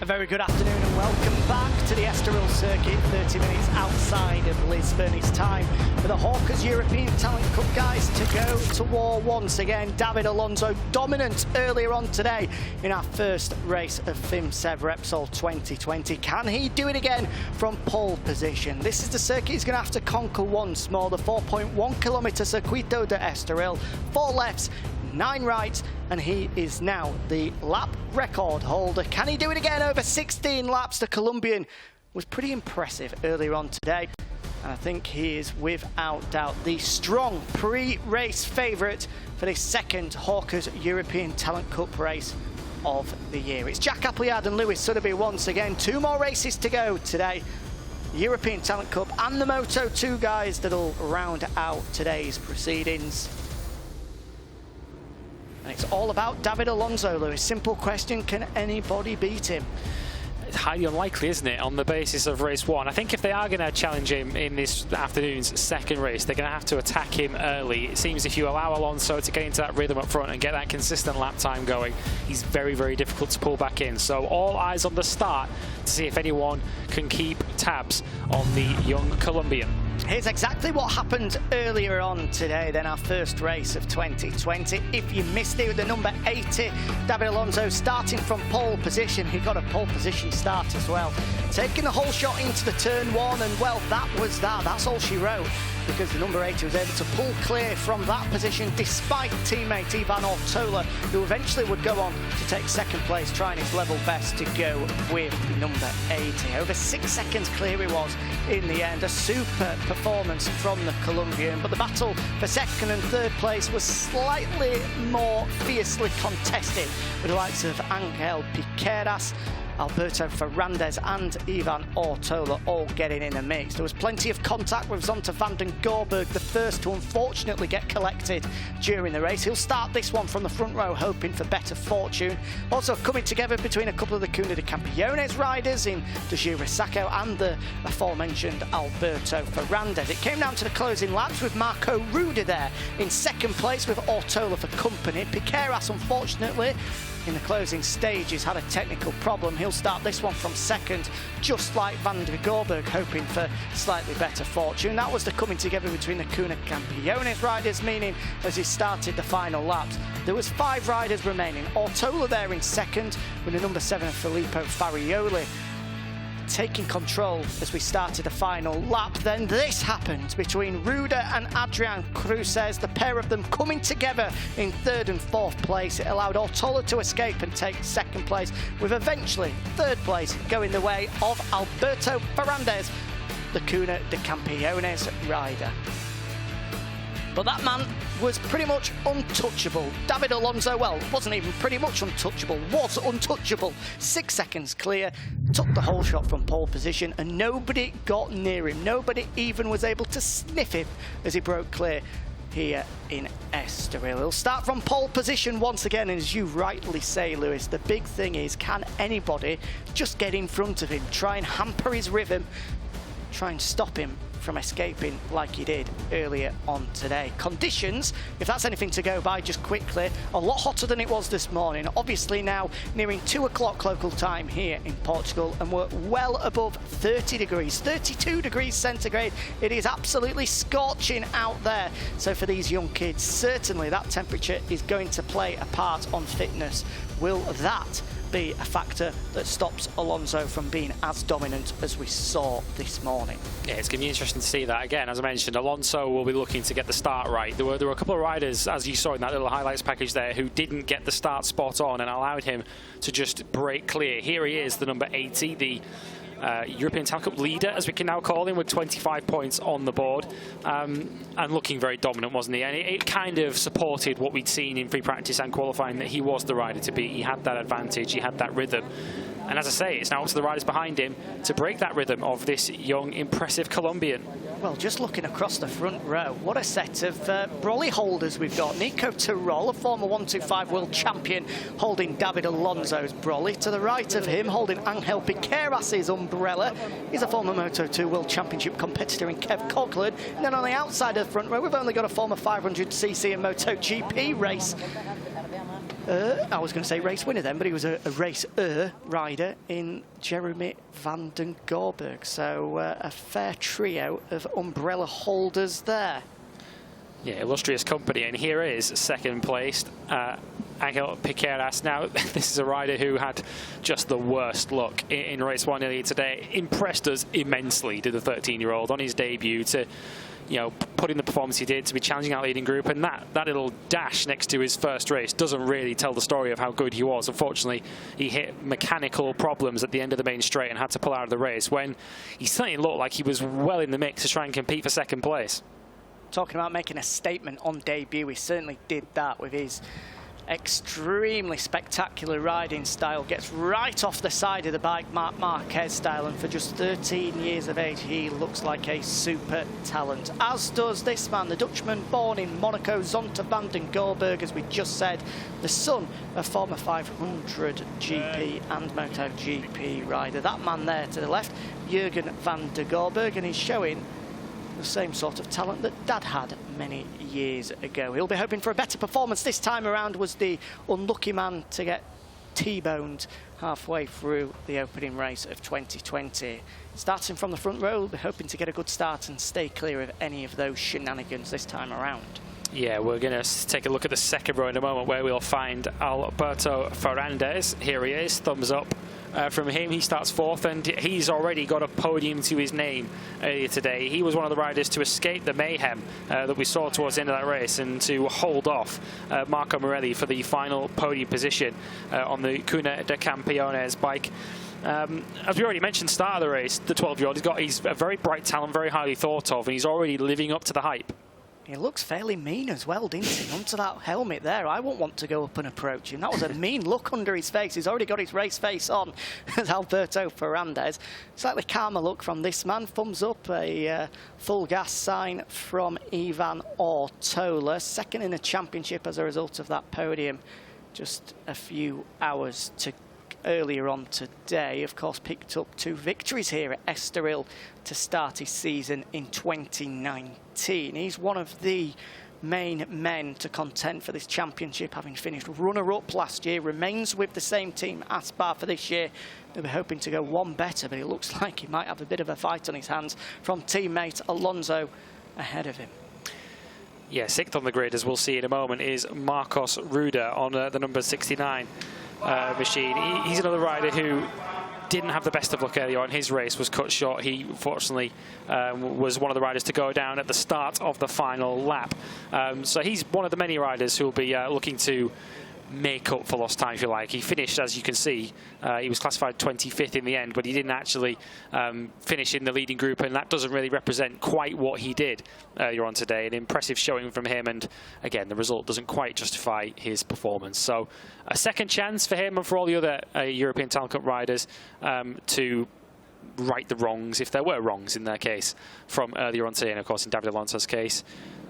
A very good afternoon and welcome back to the Estoril circuit. 30 minutes outside of Lisbon. It's time for the Hawkers European Talent Cup guys to go to war once again. David Alonso dominant earlier on today in our first race of FIMSEV Repsol 2020. Can he do it again from pole position? This is the circuit he's going to have to conquer once more. The 4.1 kilometre Circuito de Estoril. 4 lefts, 9 rights, and he is now the lap record holder. Can he do it again over 16 laps? The Colombian was pretty impressive earlier on today, and I think he is without doubt the strong pre-race favourite for the second Hawkers European Talent Cup race of the year. It's Jack Appleyard and Lewis Sotheby once again. 2 more races to go today. The European Talent Cup and the Moto2 guys that'll round out today's proceedings. And it's all about David Alonso, Lewis. Simple question, can anybody beat him? It's highly unlikely, isn't it, on the basis of race 1. I think if they are going to challenge him in this afternoon's second race, they're going to have to attack him early. It seems if you allow Alonso to get into that rhythm up front and get that consistent lap time going, he's very, very difficult to pull back in. So all eyes on the start to see if anyone can keep tabs on the young Colombian. Here's exactly what happened earlier on today, then our first race of 2020. If you missed it, with the number 80, David Alonso starting from pole position. He got a pole position start as well. Taking the whole shot into the turn 1, and well, that was that. That's all she wrote, because the number 80 was able to pull clear from that position despite teammate Ivan Ortola, who eventually would go on to take second place, trying his level best to go with number 80. Over 6 seconds clear he was in the end. A super performance from the Colombian, but the battle for second and third place was slightly more fiercely contested, with the likes of Angel Piqueras, Alberto Ferrandez and Ivan Ortola all getting in the mix. There was plenty of contact with Zonta van den Gorberg, the first to unfortunately get collected during the race. He'll start this one from the front row, hoping for better fortune. Also coming together between a couple of the Cuna de Campeones riders in Dejura Sacco and the aforementioned Alberto Ferrandez. It came down to the closing laps with Marco Ruda there in second place with Ortola for company. Piqueras, unfortunately, in the closing stages had a technical problem. He'll start this one from second, just like Van der Gorberg, hoping for slightly better fortune. That was the coming together between the Cuna Campeones riders, meaning as he started the final laps, there was 5 riders remaining. Ortola there in second, with the number 7 Filippo Farioli taking control as we started the final lap. Then this happened between Ruda and Adrian Cruces, the pair of them coming together in third and fourth place. It allowed Ortola to escape and take second place, with eventually third place going the way of Alberto Ferrandez, the Cuna de Campeones rider. But that man was pretty much untouchable. David Alonso, well, wasn't even pretty much untouchable, was untouchable. 6 seconds clear, took the whole shot from pole position, and nobody got near him. Nobody even was able to sniff him as he broke clear here in Estoril. He'll start from pole position once again, and as you rightly say, Lewis, the big thing is, can anybody just get in front of him, try and hamper his rhythm, try and stop him from escaping like he did earlier on today. Conditions, if that's anything to go by just quickly, a lot hotter than it was this morning. Obviously now nearing 2 o'clock local time here in Portugal, and we're well above 30 degrees, 32 degrees centigrade. It is absolutely scorching out there. So for these young kids, certainly that temperature is going to play a part on fitness. Will that be a factor that stops Alonso from being as dominant as we saw this morning? Yeah, it's going to be interesting to see that. Again, as I mentioned, Alonso will be looking to get the start right. There were a couple of riders, as you saw in that little highlights package there, who didn't get the start spot on and allowed him to just break clear. Here he is, the number 80, the European Talent Cup leader, as we can now call him, with 25 points on the board, and looking very dominant, wasn't he? And it kind of supported what we'd seen in free practice and qualifying, that he was the rider to beat. He had that advantage, he had that rhythm. And as I say, it's now up to the riders behind him to break that rhythm of this young, impressive Colombian. Well, just looking across the front row, what a set of brolly holders we've got. Nico Tirol, a former 125 world champion, holding David Alonso's brolly. To the right of him, holding Angel Piqueras' umbrella, he's a former Moto2 world championship competitor in Kev Coughlin. And then on the outside of the front row, we've only got a former 500cc and MotoGP race. I was going to say race winner then, but he was a race rider in Jeremy van den Gorberg. So a fair trio of umbrella holders there. Yeah, illustrious company. And here is second placed Angel Piqueras. Now, this is a rider who had just the worst luck in race 1 earlier today. Impressed us immensely, did the 13-year-old on his debut to, you know, put in the performance he did, to be challenging our leading group, and that little dash next to his first race doesn't really tell the story of how good he was. Unfortunately, he hit mechanical problems at the end of the main straight and had to pull out of the race, when he certainly looked like he was well in the mix to try and compete for second place. Talking about making a statement on debut, he certainly did that with his extremely spectacular riding style. Gets right off the side of the bike, Marc Marquez style, and for just 13 years of age, he looks like a super talent. As does this man, the Dutchman born in Monaco, Zonta van den Gorberg, as we just said, the son of former 500 GP and MotoGP rider. That man there to the left, Jurgen van der Gorberg, and he's showing the same sort of talent that Dad had many years ago. He'll be hoping for a better performance this time around. Was the unlucky man to get T-boned halfway through the opening race of 2020. Starting from the front row, we'll be hoping to get a good start and stay clear of any of those shenanigans this time around. Yeah, we're going to take a look at the second row in a moment, where we'll find Alberto Ferrandez. Here he is, thumbs up from him. He starts fourth, and he's already got a podium to his name earlier today. He was one of the riders to escape the mayhem that we saw towards the end of that race, and to hold off Marco Morelli for the final podium position on the Cuna de Campeones bike. As we already mentioned, start of the race, the 12-year-old, he's a very bright talent, very highly thought of, and he's already living up to the hype. He looks fairly mean as well, didn't he? Onto that helmet there. I wouldn't want to go up and approach him. That was a mean look under his face. He's already got his race face on, as Alberto Ferrandez. Slightly calmer look from this man. Thumbs up, a full gas sign from Ivan Ortola. Second in the championship as a result of that podium just a few hours to earlier on today. Of course, picked up 2 victories here at Estoril to start his season in 2019. He's one of the main men to contend for this championship, having finished runner-up last year. Remains with the same team, Aspar, for this year. They'll be hoping to go one better, but it looks like he might have a bit of a fight on his hands from teammate Alonso ahead of him. Yeah, 6th on the grid, as we'll see in a moment, is Marcos Ruda on the number 69 machine. He's another rider who didn't have the best of luck earlier on. His race was cut short. He, unfortunately, was one of the riders to go down at the start of the final lap. So he's one of the many riders who will be looking to make up for lost time, if you like. He finished, as you can see, he was classified 25th in the end, but he didn't actually finish in the leading group, and that doesn't really represent quite what he did earlier on today. An impressive showing from him, and again, the result doesn't quite justify his performance. So a second chance for him and for all the other European Talent Cup riders to right the wrongs, if there were wrongs in their case, from earlier on today, and of course in David Alonso's case,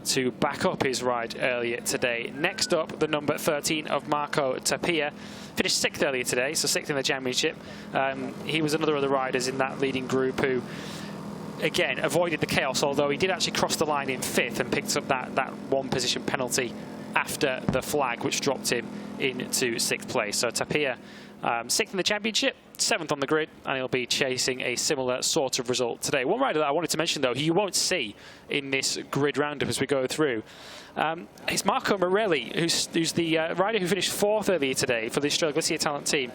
to back up his ride earlier today. Next up, the number 13 of Marco Tapia. Finished 6th earlier today, so 6th in the championship. He was another of the riders in that leading group who, again, avoided the chaos, although he did actually cross the line in 5th and picked up that one position penalty after the flag, which dropped him into 6th place. So Tapia, 6th in the championship, 7th on the grid, and he'll be chasing a similar sort of result today. One rider that I wanted to mention, though, who you won't see in this grid roundup as we go through, is Marco Morelli, who's the rider who finished 4th earlier today for the Australia Glacier Talent team.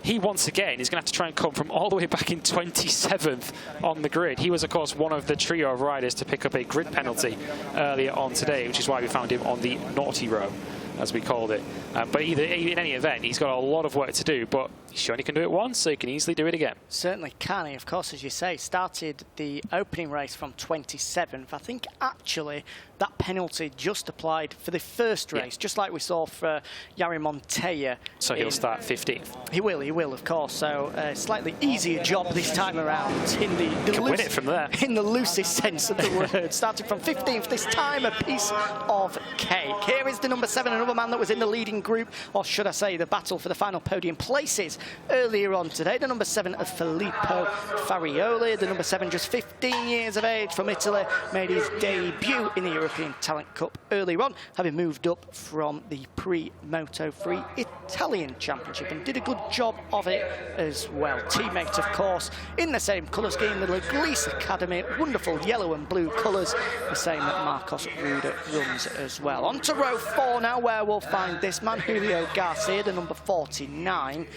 He, once again, is going to have to try and come from all the way back in 27th on the grid. He was, of course, one of the trio of riders to pick up a grid penalty earlier on today, which is why we found him on the naughty row, as we called it. But in any event, he's got a lot of work to do, but he sure he can do it once, so he can easily do it again. Certainly can. He, of course, as you say, started the opening race from 27th. I think, actually, that penalty just applied for the first race, just like we saw for Jari Montoya. So he'll start 15th. He will, of course. So a slightly easier job this time around in the win it from there. In the loosest sense of the word. Starting from 15th, this time a piece of cake. Here is the number 7, another man that was in the leading group, or should I say the battle for the final podium places earlier on today. The number 7 of Filippo Farioli, the number 7, just 15 years of age, from Italy, made his debut in the European Talent Cup earlier on, having moved up from the pre-Moto3 Italian Championship, and did a good job of it as well. Teammate, of course, in the same colour scheme, the Leglise Academy, wonderful yellow and blue colours, the same that Marcos Ruda runs as well. On to row 4 now, where we'll find this man, Julio Garcia, the number 49.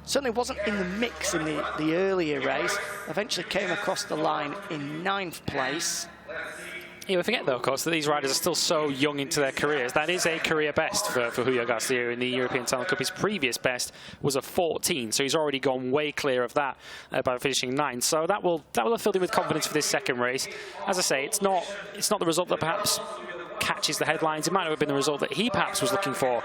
Certainly wasn't in the mix in the earlier race. Eventually came across the line in 9th place. Yeah, we forget, though, of course, that these riders are still so young into their careers. That is a career best for Julio Garcia in the European Talent Cup. His previous best was a 14, so he's already gone way clear of that by finishing 9th. So that will have filled him with confidence for this second race. As I say, it's not the result that perhaps catches the headlines. It might not have been the result that he perhaps was looking for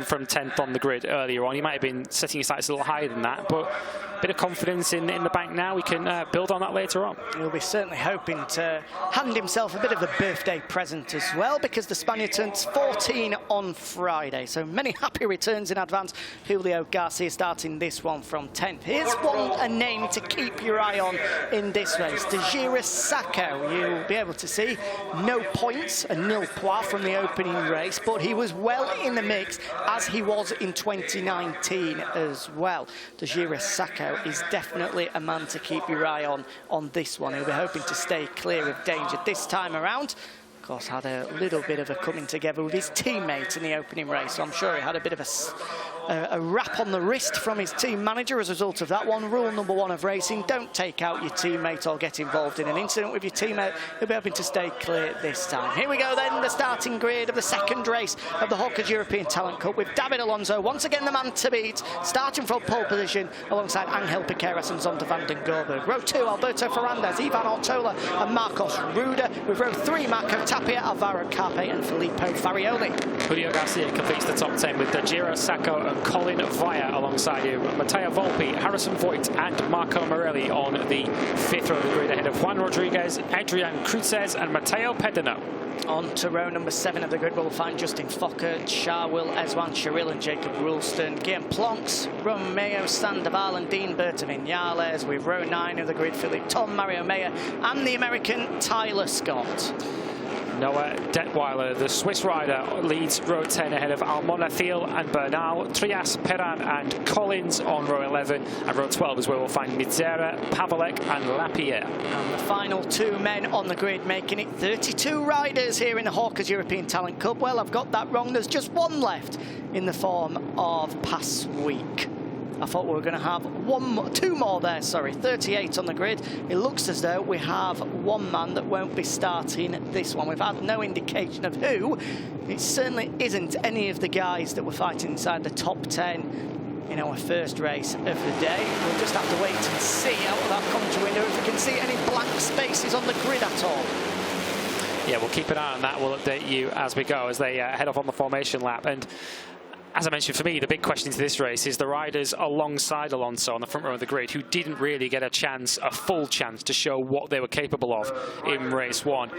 from 10th on the grid earlier on. He might have been setting his sights a little higher than that, but a bit of confidence in the bank now. We can build on that later on. He'll be certainly hoping to hand himself a bit of a birthday present as well, because the Spaniard turns 14 on Friday. So many happy returns in advance. Julio Garcia starting this one from 10th. Here's a name to keep your eye on in this race. Dejira Sacco. You'll be able to see no points, a nil point from the opening race, but he was well in the mix, as he was in 2019 as well. Dejira Sacco is definitely a man to keep your eye on this one. He'll be hoping to stay clear of danger this time around. Of course, had a little bit of a coming together with his teammate in the opening race, so I'm sure he had a bit of a rap on the wrist from his team manager as a result of that one. Rule number 1 of racing: don't take out your teammate or get involved in an incident with your teammate. He'll be hoping to stay clear this time. Here we go then, the starting grid of the second race of the Hawkers European Talent Cup, with David Alonso, once again the man to beat, starting from pole position alongside Angel Piqueras and Zonta van den Gorberg. Row 2, Alberto Ferrandez, Ivan Ortola and Marcos Ruda. With row 3, Marco Tapia, Alvaro Carpe and Filippo Farioli. Julio Garcia completes the top 10 with Dejira Sacco and Colin Via alongside him. Matteo Volpi, Harrison Voigt and Marco Morelli on the 5th row of the grid, ahead of Juan Rodriguez, Adrian Cruzes and Matteo Pedano. On to row number 7 of the grid, we'll find Justin Fokker, Charwil, Ezwan Sharil and Jacob Rulston, Guillaume Plonks, Romeo Sandoval and Dean Berta Vinales. With row 9 of the grid, Philippe Tom, Mario Meyer and the American Tyler Scott. Noah Detweiler, the Swiss rider, leads row 10 ahead of Almona Thiel and Bernal, Trias, Perran and Collins on row 11, and row 12 is where we'll find Mizera, Pavelek and Lapierre. And the final 2 men on the grid, making it 32 riders here in the Hawkers European Talent Cup. Well, I've got that wrong. There's just 1 left in the form of Pass Week. I thought we were going to have 2 more there, sorry. 38 on the grid. It looks as though we have 1 man that won't be starting this one. We've had no indication of who. It certainly isn't any of the guys that were fighting inside the top 10 in our first race of the day. We'll just have to wait and see out of that commentary window if we can see any blank spaces on the grid at all. Yeah, we'll keep an eye on that. We'll update you as we go, as they head off on the formation lap. And as I mentioned, for me, the big question to this race is the riders alongside Alonso on the front row of the grid who didn't really get a full chance to show what they were capable of in race 1.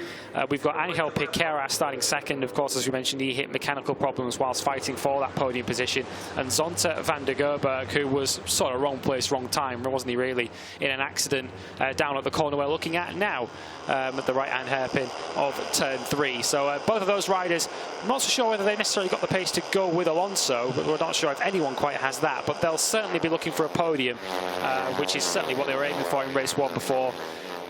We've got Angel Piqueras starting second. Of course, as we mentioned, he hit mechanical problems whilst fighting for that podium position. And Zonta van den Gorberg, who was sort of wrong place, wrong time, wasn't he really, in an accident down at the corner we're looking at now at the right-hand hairpin of turn 3. So both of those riders, I'm not so sure whether they necessarily got the pace to go with Alonso, but we're not sure if anyone quite has that. But they'll certainly be looking for a podium, which is certainly what they were aiming for in race 1 before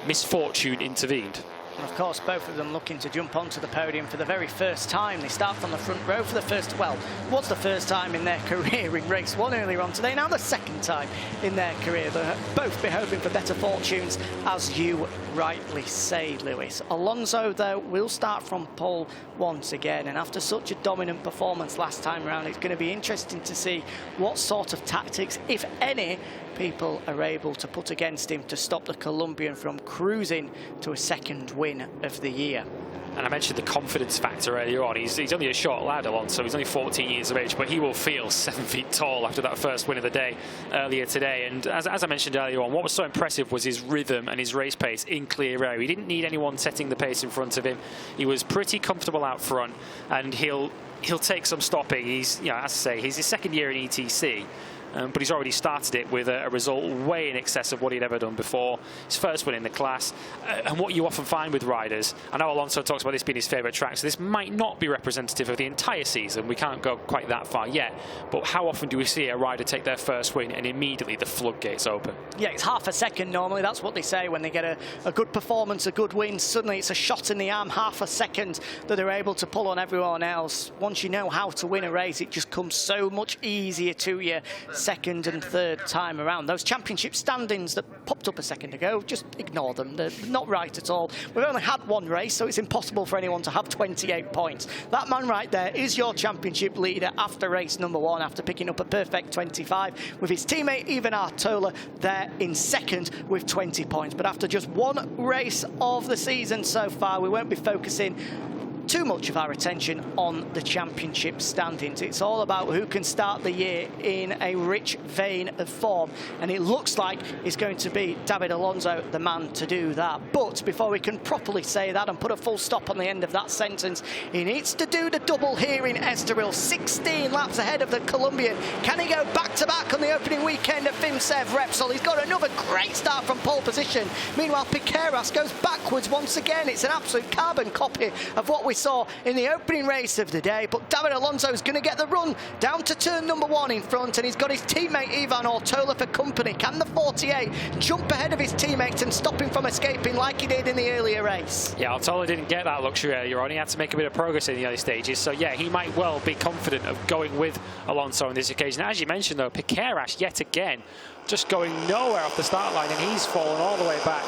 misfortune intervened. And of course, both of them looking to jump onto the podium for the very first time. They start from the front row for the first, well, was the first time in their career in race 1 earlier on today. Now the second time in their career. They'll both be hoping for better fortunes, as you rightly say, Lewis. Alonso, though, will start from pole once again. And after such a dominant performance last time around, it's going to be interesting to see what sort of tactics, if any, people are able to put against him to stop the Colombian from cruising to a second win of the year. And I mentioned the confidence factor earlier on. He's only a short lad, Alonso. He's only 14 years of age, but he will feel 7 feet tall after that first win of the day earlier today. And as I mentioned earlier on, what was so impressive was his rhythm and his race pace in clear air. He didn't need anyone setting the pace in front of him. He was pretty comfortable out front, and he'll take some stopping. He's, as I say, he's his second year in ETC. but he's already started it with a result way in excess of what he'd ever done before. His first win in the class. And what you often find with riders, I know Alonso talks about this being his favourite track, so this might not be representative of the entire season. We can't go quite that far yet. But how often do we see a rider take their first win and immediately the floodgates open? Yeah, it's half a second normally. That's what they say when they get a good performance, a good win. Suddenly it's a shot in the arm, half a second that they're able to pull on everyone else. Once you know how to win a race, it just comes so much easier to you second and third time around. Those championship standings that popped up a second ago, just ignore them. They're not right at all. We've only had one race, so it's impossible for anyone to have 28 points. That man right there is your championship leader after race number 1, after picking up a perfect 25, with his teammate Ivan Ortola there in second with 20 points. But after just one race of the season so far, we won't be focusing too much of our attention on the championship standings. It's all about who can start the year in a rich vein of form, and it looks like it's going to be David Alonso, the man to do that. But before we can properly say that and put a full stop on the end of that sentence, he needs to do the double here in Estoril. 16 laps ahead of the Colombian. Can he go back-to-back on the opening weekend at FIMSEV Repsol? He's got another great start from pole position. Meanwhile, Piqueras goes backwards once again. It's an absolute carbon copy of what we saw in the opening race of the day, but David Alonso is going to get the run down to turn number 1 in front, and he's got his teammate Ivan Ortola for company. Can the 48 jump ahead of his teammates and stop him from escaping like he did in the earlier race? Yeah, Ortola didn't get that luxury earlier on. He had to make a bit of progress in the early stages, so yeah, he might well be confident of going with Alonso on this occasion. As you mentioned though, Piqueras yet again just going nowhere off the start line, and he's fallen all the way back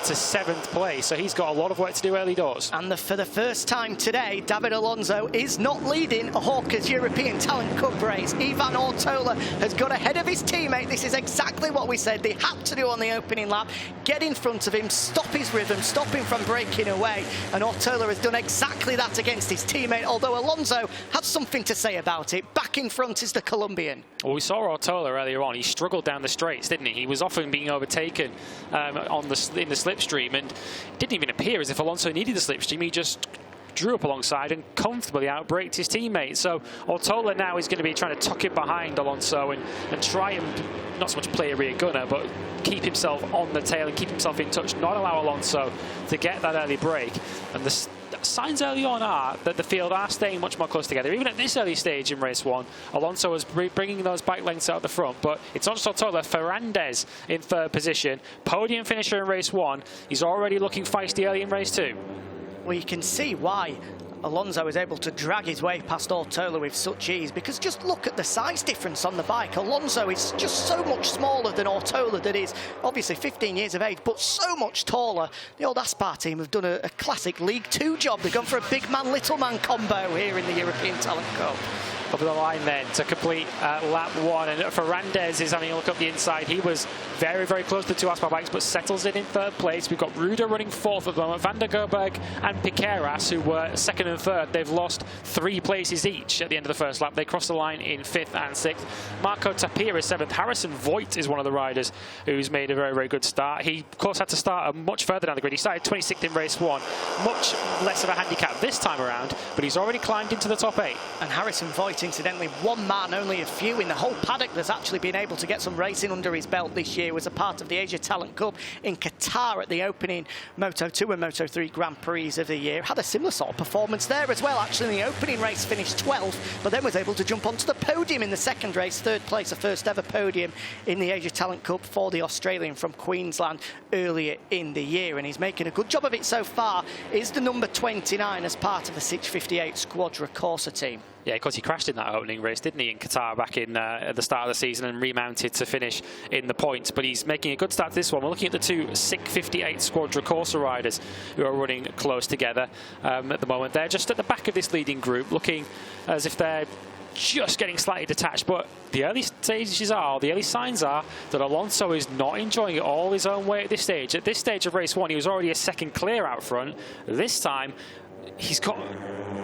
to 7th place. So he's got a lot of work to do early doors. And for the first time today, David Alonso is not leading a Hawker's European Talent Cup race. Ivan Ortola has got ahead of his teammate. This is exactly what we said they had to do on the opening lap. Get in front of him, stop his rhythm, stop him from breaking away. And Ortola has done exactly that against his teammate, although Alonso has something to say about it. Back in front is the Colombian. Well, we saw Ortola earlier on. He struggled down the straights, didn't he? He was often being overtaken in the slipstream, and it didn't even appear as if Alonso needed the slipstream. He just drew up alongside and comfortably outbraked his teammate. So Ortola now is going to be trying to tuck it behind Alonso and try and not so much play a rear gunner, but keep himself on the tail and keep himself in touch, not allow Alonso to get that early break. And the signs early on are that the field are staying much more close together. Even at this early stage in race 1, Alonso was bringing those bike lengths out the front, but it's not just Ortola. Ferrandez in 3rd position, podium finisher in race 1. He's already looking feisty early in race 2. Well, you can see why Alonso is able to drag his way past Ortola with such ease, because just look at the size difference on the bike. Alonso is just so much smaller than Ortola, that is obviously 15 years of age, but so much taller. The old Aspar team have done a classic League 2 job. They've gone for a big man, little man combo here in the European Talent Cup. Over the line then to complete lap 1, and Ferrandez is having a look up the inside. He was very, very close to the 2 Aspar bikes, but settles in 3rd place. We've got Ruder running 4th at the moment. Van der Gerberg and Piqueras, who were 2nd and 3rd, they've lost 3 places each at the end of the first lap. They crossed the line in 5th and 6th. Marco Tapia is 7th. Harrison Voigt is one of the riders who's made a very, very good start. He, of course, had to start much further down the grid. He started 26th in race 1. Much less of a handicap this time around, but he's already climbed into the top 8. And Harrison Voigt, incidentally, one man, only a few in the whole paddock that's actually been able to get some racing under his belt this year, was a part of the Asia Talent Cup in Qatar at the opening Moto2 and Moto3 Grand Prix of the year. Had a similar sort of performance there as well. Actually, in the opening race finished 12th, but then was able to jump onto the podium in the second race, 3rd place, a first ever podium in the Asia Talent Cup for the Australian from Queensland earlier in the year, and he's making a good job of it so far. Is the number 29 as part of the 658 Squadra Corsa team. Yeah, of course, he crashed in that opening race, didn't he, in Qatar back in at the start of the season, and remounted to finish in the points. But he's making a good start to this one. We're looking at the 2 658 Squadra Corsa riders who are running close together at the moment. They're just at the back of this leading group, looking as if they're just getting slightly detached. But the early signs are that Alonso is not enjoying it all his own way at this stage. At this stage of race 1, he was already a second clear out front. This time, he's got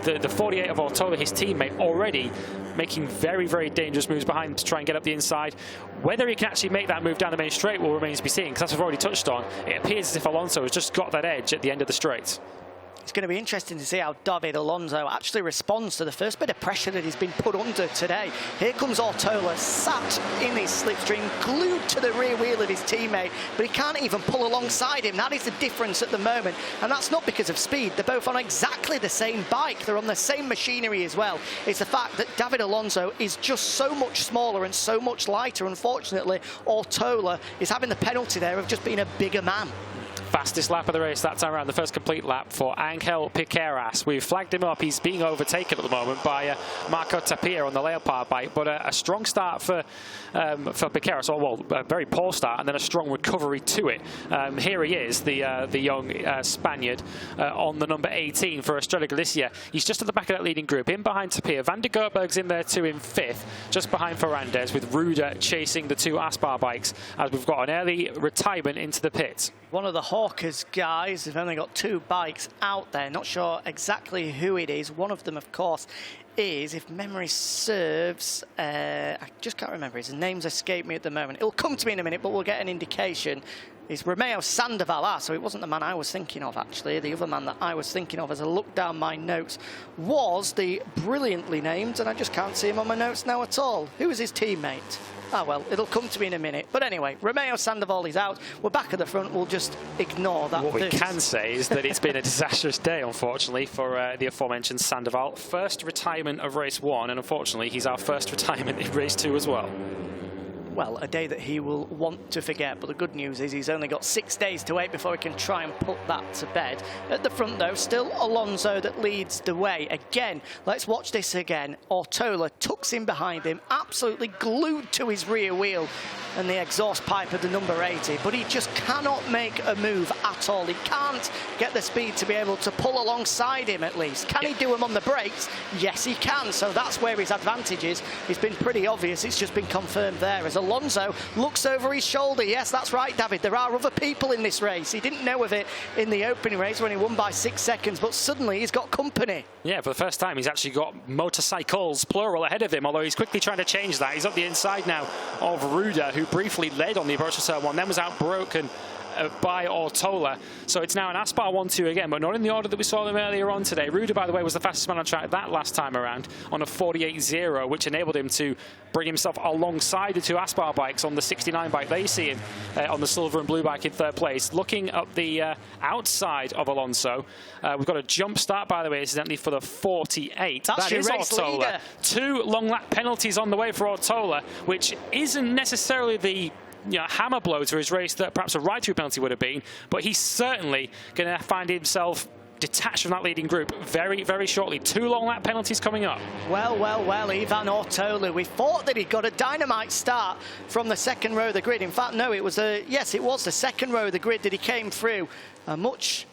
the 48 of Ortola, his teammate, already making very, very dangerous moves behind him to try and get up the inside. Whether he can actually make that move down the main straight will remain to be seen, because as we've already touched on, it appears as if Alonso has just got that edge at the end of the straight. It's going to be interesting to see how David Alonso actually responds to the first bit of pressure that he's been put under today. Here comes Ortola, sat in his slipstream, glued to the rear wheel of his teammate, but he can't even pull alongside him. That is the difference at the moment, and that's not because of speed. They're both on exactly the same bike. They're on the same machinery as well. It's the fact that David Alonso is just so much smaller and so much lighter. Unfortunately, Ortola is having the penalty there of just being a bigger man. Fastest lap of the race that time around, the first complete lap for Angel Piqueras. We've flagged him up. He's being overtaken at the moment by Marco Tapia on the Leopard bike, but a strong start for Piqueras. Well, a very poor start and then a strong recovery to it. Here he is, the young Spaniard on the number 18 for Estrella Galicia. He's just at the back of that leading group, in behind Tapia. Van der Gerberg's in there too in 5th, just behind Ferrandez, with Ruda chasing the 2 Aspar bikes as we've got an early retirement into the pits. One of the Hawkers guys have only got 2 bikes out there. Not sure exactly who it is. One of them, of course, is, if memory serves, I just can't remember. His name's escaped me at the moment. It'll come to me in a minute, but we'll get an indication. It's Romeo Sandoval. So it wasn't the man I was thinking of, actually. The other man that I was thinking of, as I look down my notes, was the brilliantly named, and I just can't see him on my notes now at all. Who was his teammate? Ah, well, it'll come to me in a minute. But anyway, Romeo Sandoval is out. We're back at the front. We'll just ignore that. What we can say is that it's been a disastrous day, unfortunately, for the aforementioned Sandoval. First retirement of race 1, and unfortunately, he's our first retirement in race 2 as well. Well, a day that he will want to forget, but the good news is he's only got 6 days to wait before he can try and put that to bed. At the front, though, still Alonso that leads the way. Again, let's watch this again. Ortola tucks in behind him, absolutely glued to his rear wheel and the exhaust pipe of the number 80, but he just cannot make a move at all. He can't get the speed to be able to pull alongside him, at least. Can he do them on the brakes? Yes, he can. So that's where his advantage is. It's been pretty obvious. It's just been confirmed there as Alonso looks over his shoulder. Yes, that's right, David. There are other people in this race. He didn't know of it in the opening race when he won by 6 seconds, but suddenly he's got company. Yeah, for the first time, he's actually got motorcycles, plural, ahead of him, although he's quickly trying to change that. He's up the inside now of Ruda, who briefly led on the approach to turn 1, then was outbroken by Ortola. So it's now an Aspar 1-2 again, but not in the order that we saw them earlier on today. Ruda, by the way, was the fastest man on track that last time around on a 48.0, which enabled him to bring himself alongside the 2 Aspar bikes on the 69 bike. There you see him on the silver and blue bike in 3rd place. Looking at the outside of Alonso, we've got a jump start, by the way, incidentally, for the 48. That is Ortola. Leader. 2 long lap penalties on the way for Ortola, which isn't necessarily the hammer blow to his race that perhaps a ride-through penalty would have been, but he's certainly going to find himself detached from that leading group very, very shortly. 2 long lap penalties coming up. Well, Ivan Ortola. We thought that he got a dynamite start from the 2nd row of the grid. In fact, no, it was the 2nd row of the grid that he came through. A much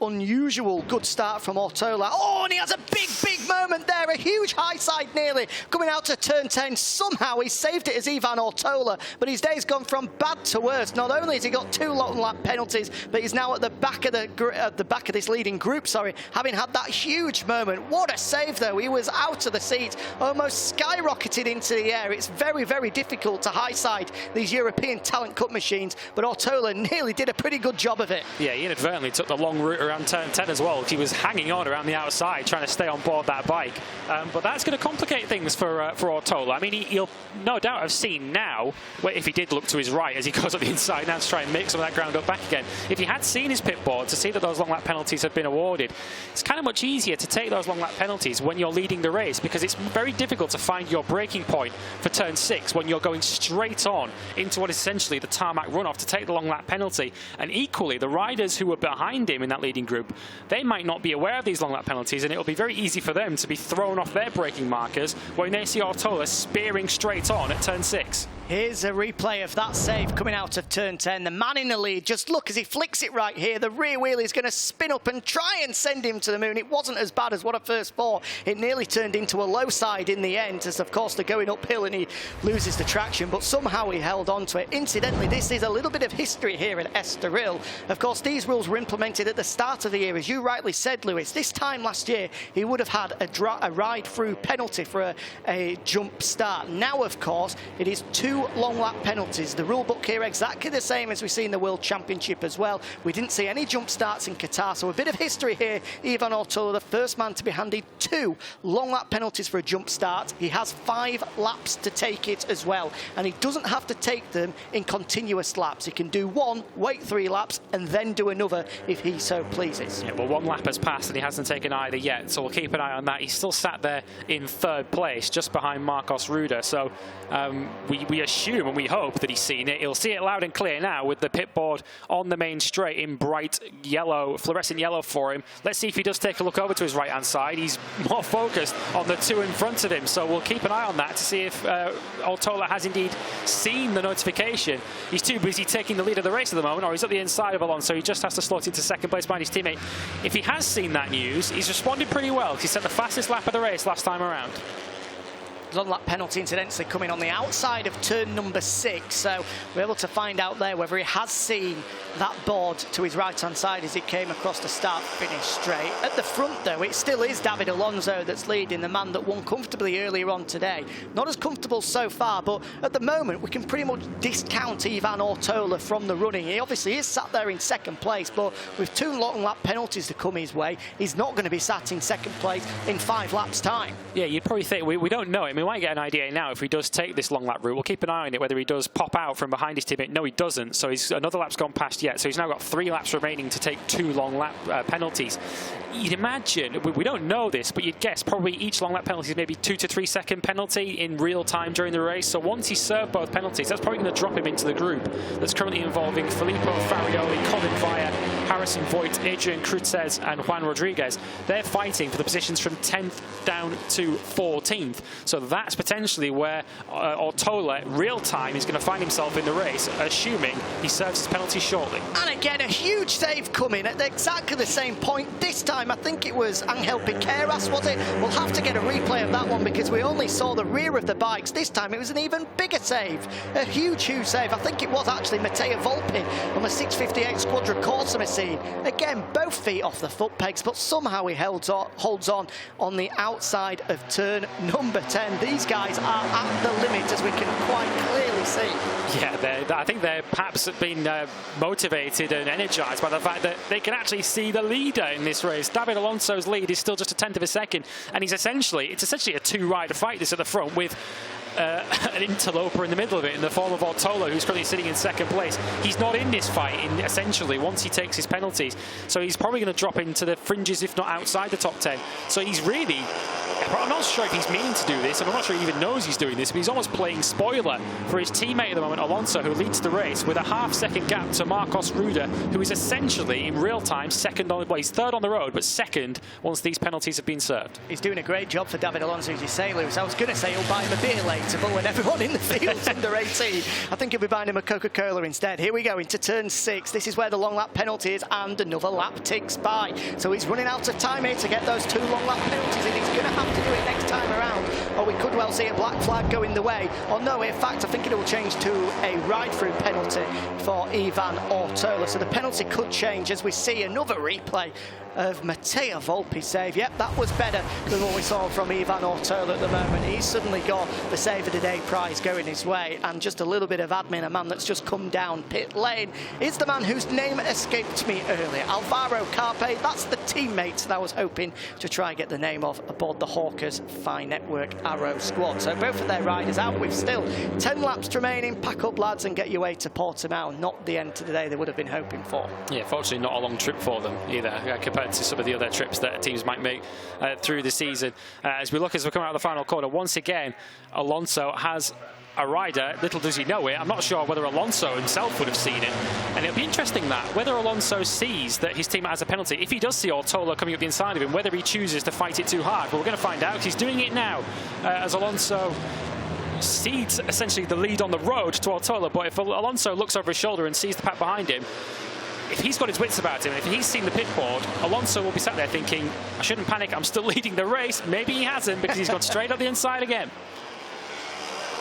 unusual good start from Ortola. Oh, and he has a big moment there. A huge high side nearly coming out to turn 10. Somehow he saved it as Ivan Ortola, but his day's gone from bad to worse. Not only has he got 2 long lap penalties, but he's now at the back of this leading group, having had that huge moment. What a save, though. He was out of the seat, almost skyrocketed into the air. It's very, very difficult to high side these European Talent Cup machines, but Ortola nearly did a pretty good job of it. Yeah, he inadvertently took the long route around turn 10 as well. He was hanging on around the outside, trying to stay on board that bike. But that's going to complicate things for Ortola. I mean, he'll no doubt have seen now, if he did look to his right as he goes up the inside now to try and make some of that ground up back again. If he had seen his pit board to see that those long lap penalties had been awarded, it's kind of much easier to take those long lap penalties when you're leading the race, because it's very difficult to find your braking point for turn 6 when you're going straight on into what is essentially the tarmac runoff to take the long lap penalty. And equally, the riders who were behind him in that leading group, they might not be aware of these long lap penalties, and it'll be very easy for them to be thrown off their braking markers when they see Ortola spearing straight on at turn 6. Here's a replay of that save coming out of turn 10. The man in the lead, just look as he flicks it right here. The rear wheel is going to spin up and try and send him to the moon. It wasn't as bad as what I first thought. It nearly turned into a low side in the end, as of course they're going uphill and he loses the traction, but somehow he held on to it. Incidentally, this is a little bit of history here at Estoril. Of course, these rules were implemented at the start of the year, as you rightly said, Lewis. This time last year, he would have had a ride-through penalty for a jump start. Now, of course, it is 2 2 long lap penalties. The rule book here exactly the same as we see in the World Championship as well. We didn't see any jump starts in Qatar, so a bit of history here. Ivan Ortola, the first man to be handed 2 long lap penalties for a jump start. He has 5 laps to take it as well, and he doesn't have to take them in continuous laps. He can do 1, wait 3 laps, and then do another if he so pleases. Yeah, well, 1 lap has passed and he hasn't taken either yet, so we'll keep an eye on that. He's still sat there in 3rd place, just behind Marcos Ruda, so we assume and we hope that he's seen it. He'll see it loud and clear now with the pit board on the main straight in bright yellow, fluorescent yellow for him. Let's see if he does take a look over to his right-hand side. He's more focused on the 2 in front of him, so we'll keep an eye on that to see if Ortola has indeed seen the notification. He's too busy taking the lead of the race at the moment, or he's at the inside of Alonso. He just has to slot into 2nd place behind his teammate. If he has seen that news, he's responded pretty well, because he set the fastest lap of the race last time around. Long lap penalty incidentally coming on the outside of turn number 6, so we're able to find out there whether he has seen that board to his right hand side as he came across the start finish straight. At the front though, it still is David Alonso that's leading, the man that won comfortably earlier on today. Not as comfortable so far, but at the moment we can pretty much discount Ivan Ortola from the running. He obviously is sat there in 2nd place, but with 2 long lap penalties to come his way, he's not going to be sat in 2nd place in 5 laps time. Yeah, you'd probably think, we don't know him. We might get an idea now if he does take this long lap route. We'll keep an eye on it, whether he does pop out from behind his teammate. No, he doesn't. So another lap's gone past yet. So he's now got 3 laps remaining to take 2 long lap penalties. You'd imagine, we don't know this, but you'd guess probably each long lap penalty is maybe 2 to 3 second penalty in real time during the race. So once he's served both penalties, that's probably going to drop him into the group that's currently involving Filippo Farioli, Colin Vaya, Harrison Voigt, Adrian Crutez and Juan Rodriguez. They're fighting for the positions from 10th down to 14th. So that's potentially where Ortola, real time, is going to find himself in the race, assuming he serves his penalty shortly. And again, a huge save coming at exactly the same point. This time, I think it was Angel Piqueras, was it? We'll have to get a replay of that one because we only saw the rear of the bikes. This time, it was an even bigger save. A huge, huge save. I think it was actually Matteo Volpi on the 658 Squadra Corsa machine. Again, both feet off the foot pegs, but somehow he holds on the outside of turn number 10. These guys are at the limit, as we can quite clearly see. Yeah, I think they're perhaps been motivated and energised by the fact that they can actually see the leader in this race. David Alonso's lead is still just a 1/10 of a second, and it's essentially a 2-rider fight this at the front with an interloper in the middle of it in the form of Ortola, who's currently sitting in 2nd place. He's not in this fight, essentially, once he takes his penalties. So he's probably going to drop into the fringes, if not outside the top 10. So he's really... I'm not sure if he's meaning to do this, and I'm not sure he even knows he's doing this, but he's almost playing spoiler for his teammate at the moment, Alonso, who leads the race with a half-second gap to Marcos Ruda, who is essentially, in real time, he's 3rd on the road, but 2nd once these penalties have been served. He's doing a great job for David Alonso, as you say, Lewis. I was going to say he'll buy him a beer later, but when everyone in the field's under 18, I think he'll be buying him a Coca-Cola instead. Here we go into turn 6. This is where the long lap penalty is, and another lap ticks by. So he's running out of time here to get those 2 long lap penalties, and he's going to have to do it next time around, or we could well see a black flag going the way. Or no, in fact, I think it will change to a ride-through penalty for Ivan Ortola. So the penalty could change as we see another replay of Matteo Volpi's save. Yep, that was better than what we saw from Ivan Ortola at the moment. He's suddenly got the Save of the Day prize going his way, and just a little bit of admin. A man that's just come down pit lane is the man whose name escaped me earlier, Alvaro Carpe. That's the teammate that I was hoping to try and get the name of aboard the Hawkers Fine Network Arrow squad. So both of their riders out with still 10 laps remaining. Pack up, lads, and get your way to Portimao. Not the end to the day they would have been hoping for. Yeah, fortunately not a long trip for them either, compared to some of the other trips that teams might make through the season. As we come out of the final corner, once again, Alonso has a rider. Little does he know it. I'm not sure whether Alonso himself would have seen it. And it'll be interesting that whether Alonso sees that his teammate has a penalty, if he does see Ortola coming up the inside of him, whether he chooses to fight it too hard. But we're going to find out. He's doing it now as Alonso cedes essentially the lead on the road to Ortola. But if Alonso looks over his shoulder and sees the pack behind him, if he's got his wits about him, if he's seen the pit board, Alonso will be sat there thinking, I shouldn't panic, I'm still leading the race. Maybe he hasn't, because he's gone straight up the inside again.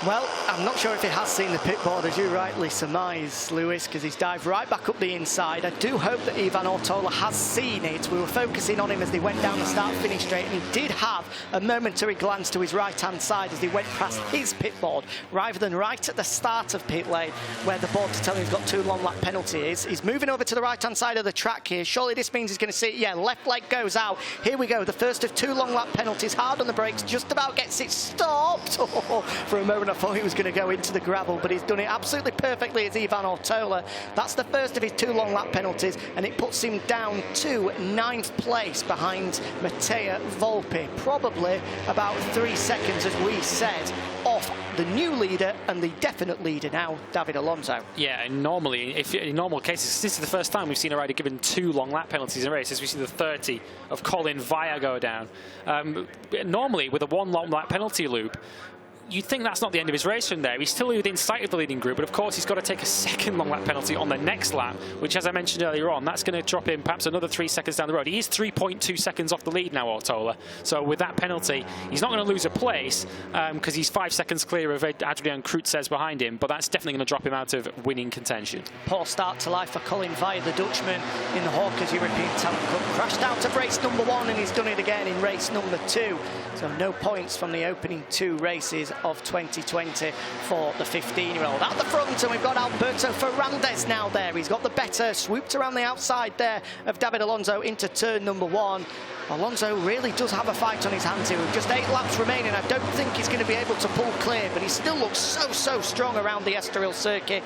Well, I'm not sure if he has seen the pit board, as you rightly surmise, Lewis, because he's dived right back up the inside. I do hope that Ivan Ortola has seen it. We were focusing on him as they went down the start-finish straight, and he did have a momentary glance to his right-hand side as he went past his pit board, rather than right at the start of pit lane, where the board to tell him he's got 2 long lap penalties. He's moving over to the right-hand side of the track here. Surely this means he's going to see, yeah, left leg goes out. Here we go, the first of 2 long lap penalties. Hard on the brakes, just about gets it stopped. Oh, for a moment I thought he was going to go into the gravel, but he's done it absolutely perfectly as Ivan Ortola. That's the first of his 2 long lap penalties, and it puts him down to 9th place behind Matteo Volpi. Probably about 3 seconds, as we said, off the new leader and the definite leader now, David Alonso. Yeah, and normally, in normal cases, this is the first time we've seen a rider given 2 long lap penalties in a race, as we see the 30 of Colin Via go down. Normally, with a 1 long lap penalty loop, you'd think that's not the end of his race from there. He's still within sight of the leading group, but of course he's got to take a 2nd long lap penalty on the next lap, which, as I mentioned earlier on, that's going to drop him perhaps another 3 seconds down the road. He is 3.2 seconds off the lead now, Ortola. So with that penalty, he's not going to lose a place because he's 5 seconds clear of Adrian Kreutzes behind him, but that's definitely going to drop him out of winning contention. Poor start to life for Colin Via, the Dutchman in the Hawkers European Talent Cup. Crashed out of race number 1, and he's done it again in race number 2. So no points from the opening 2 races of 2020 for the 15-year-old. At the front, and we've got Alberto Ferrandez now there. He's got the better, swooped around the outside there of David Alonso into turn number 1. Alonso really does have a fight on his hands here with just 8 laps remaining. I don't think he's going to be able to pull clear, but he still looks so strong around the Estoril circuit.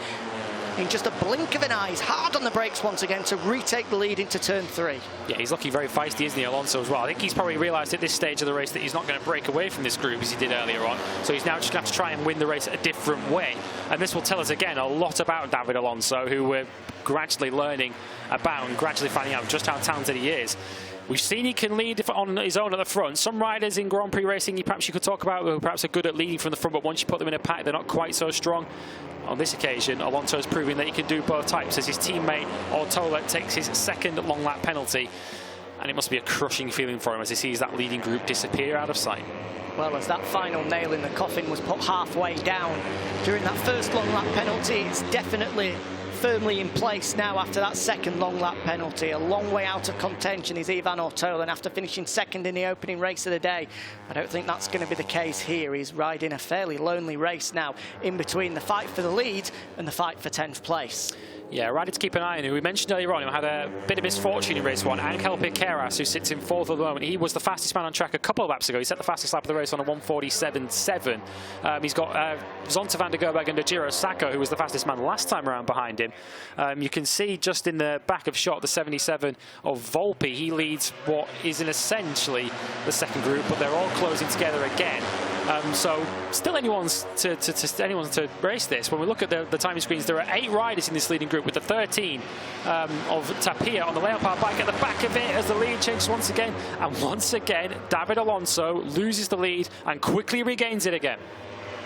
In just a blink of an eye, he's hard on the brakes once again to retake the lead into turn 3. Yeah, he's looking very feisty, isn't he, Alonso, as well? I think he's probably realised at this stage of the race that he's not going to break away from this group as he did earlier on. So he's now just going to have to try and win the race a different way. And this will tell us, again, a lot about David Alonso, who we're gradually learning about and gradually finding out just how talented he is. We've seen he can lead on his own at the front. Some riders in Grand Prix racing, perhaps you could talk about, who perhaps are good at leading from the front, but once you put them in a pack, they're not quite so strong. On this occasion, Alonso is proving that he can do both types as his teammate Ortola takes his 2nd long lap penalty. And it must be a crushing feeling for him as he sees that leading group disappear out of sight. Well, as that final nail in the coffin was put halfway down during that first long lap penalty, it's definitely firmly in place now after that 2nd long lap penalty. A long way out of contention is Ivan Ortola, and after finishing 2nd in the opening race of the day, I don't think that's going to be the case here. He's riding a fairly lonely race now in between the fight for the lead and the fight for 10th place. Yeah, a rider to keep an eye on, who we mentioned earlier on, who had a bit of misfortune in race 1, Angel Piqueras, who sits in 4th at the moment. He was the fastest man on track a couple of laps ago. He set the fastest lap of the race on a 1:47.7. He's got Zonta van der Gerberg and Ajiro Sacco, who was the fastest man last time around behind him. You can see just in the back of shot the 77 of Volpi. He leads what is essentially the 2nd group, but they're all closing together again. So still anyone's to race this. When we look at the timing screens, there are 8 riders in this leading group, with the 13 of Tapia on the Leopard bike at the back of it as the lead changes once again. And once again, David Alonso loses the lead and quickly regains it again.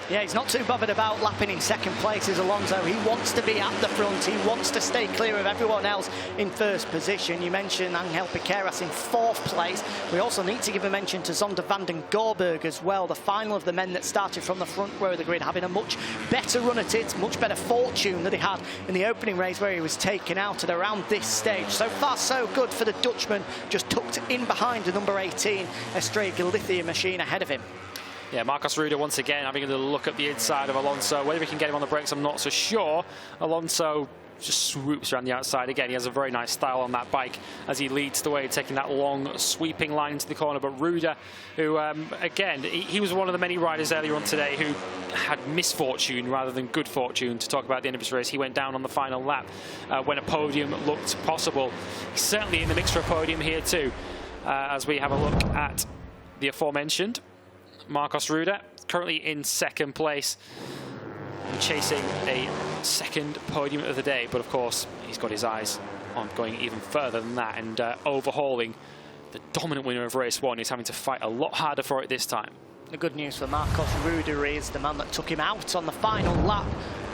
Yeah, he's not too bothered about lapping in 2nd place as Alonso. He wants to be at the front. He wants to stay clear of everyone else in 1st position. You mentioned Angel Piqueras in 4th place. We also need to give a mention to Zonta van den Gorberg as well, the final of the men that started from the front row of the grid, having a much better run at it, much better fortune than he had in the opening race where he was taken out at around this stage. So far, so good for the Dutchman, just tucked in behind the number 18 Estrella Lithium machine ahead of him. Yeah, Marcos Ruda once again having a little look at the inside of Alonso. Whether he can get him on the brakes, I'm not so sure. Alonso just swoops around the outside again. He has a very nice style on that bike as he leads the way, taking that long sweeping line into the corner. But Ruda, who again, he was one of the many riders earlier on today who had misfortune rather than good fortune to talk about at the end of his race. He went down on the final lap when a podium looked possible. He's certainly in the mix for a podium here too, as we have a look at the aforementioned Marcos Ruda, currently in 2nd place, chasing a 2nd podium of the day. But of course, he's got his eyes on going even further than that and overhauling the dominant winner of race 1. He's having to fight a lot harder for it this time. The good news for Marcos Ruda is the man that took him out on the final lap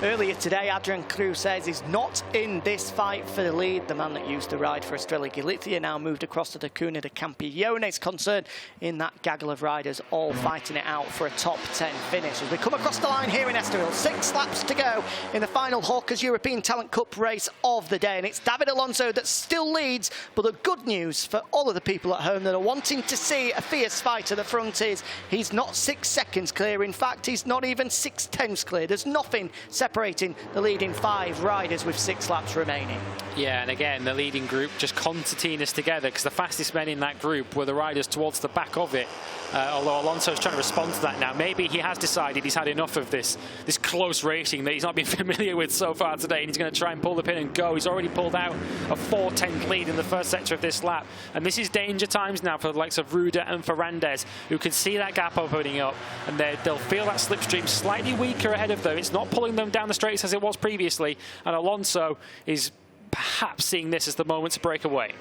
Earlier today, Adrian Cruzes is not in this fight for the lead. The man that used to ride for Estrella Galicia now moved across to the Cuna de Campeones concerned in that gaggle of riders all fighting it out for a top 10 finish. As we come across the line here in Estoril, 6 laps to go in the final Hawkers European Talent Cup race of the day. And it's David Alonso that still leads, but the good news for all of the people at home that are wanting to see a fierce fight at the front is he's not 6 seconds clear. In fact, he's not even 6/10 clear. There's nothing separating the leading 5 riders with 6 laps remaining. Yeah, and again, the leading group just concertinas together, because the fastest men in that group were the riders towards the back of it. Although Alonso's trying to respond to that now. Maybe he has decided he's had enough of this close racing that he's not been familiar with so far today, and he's going to try and pull the pin and go. He's already pulled out a 4:10 lead in the first sector of this lap. And this is danger times now for the likes of Ruda and Ferrandez, who can see that gap opening up, and they'll feel that slipstream slightly weaker ahead of them. It's not pulling them down the straights as it was previously, and Alonso is perhaps seeing this as the moment to break away.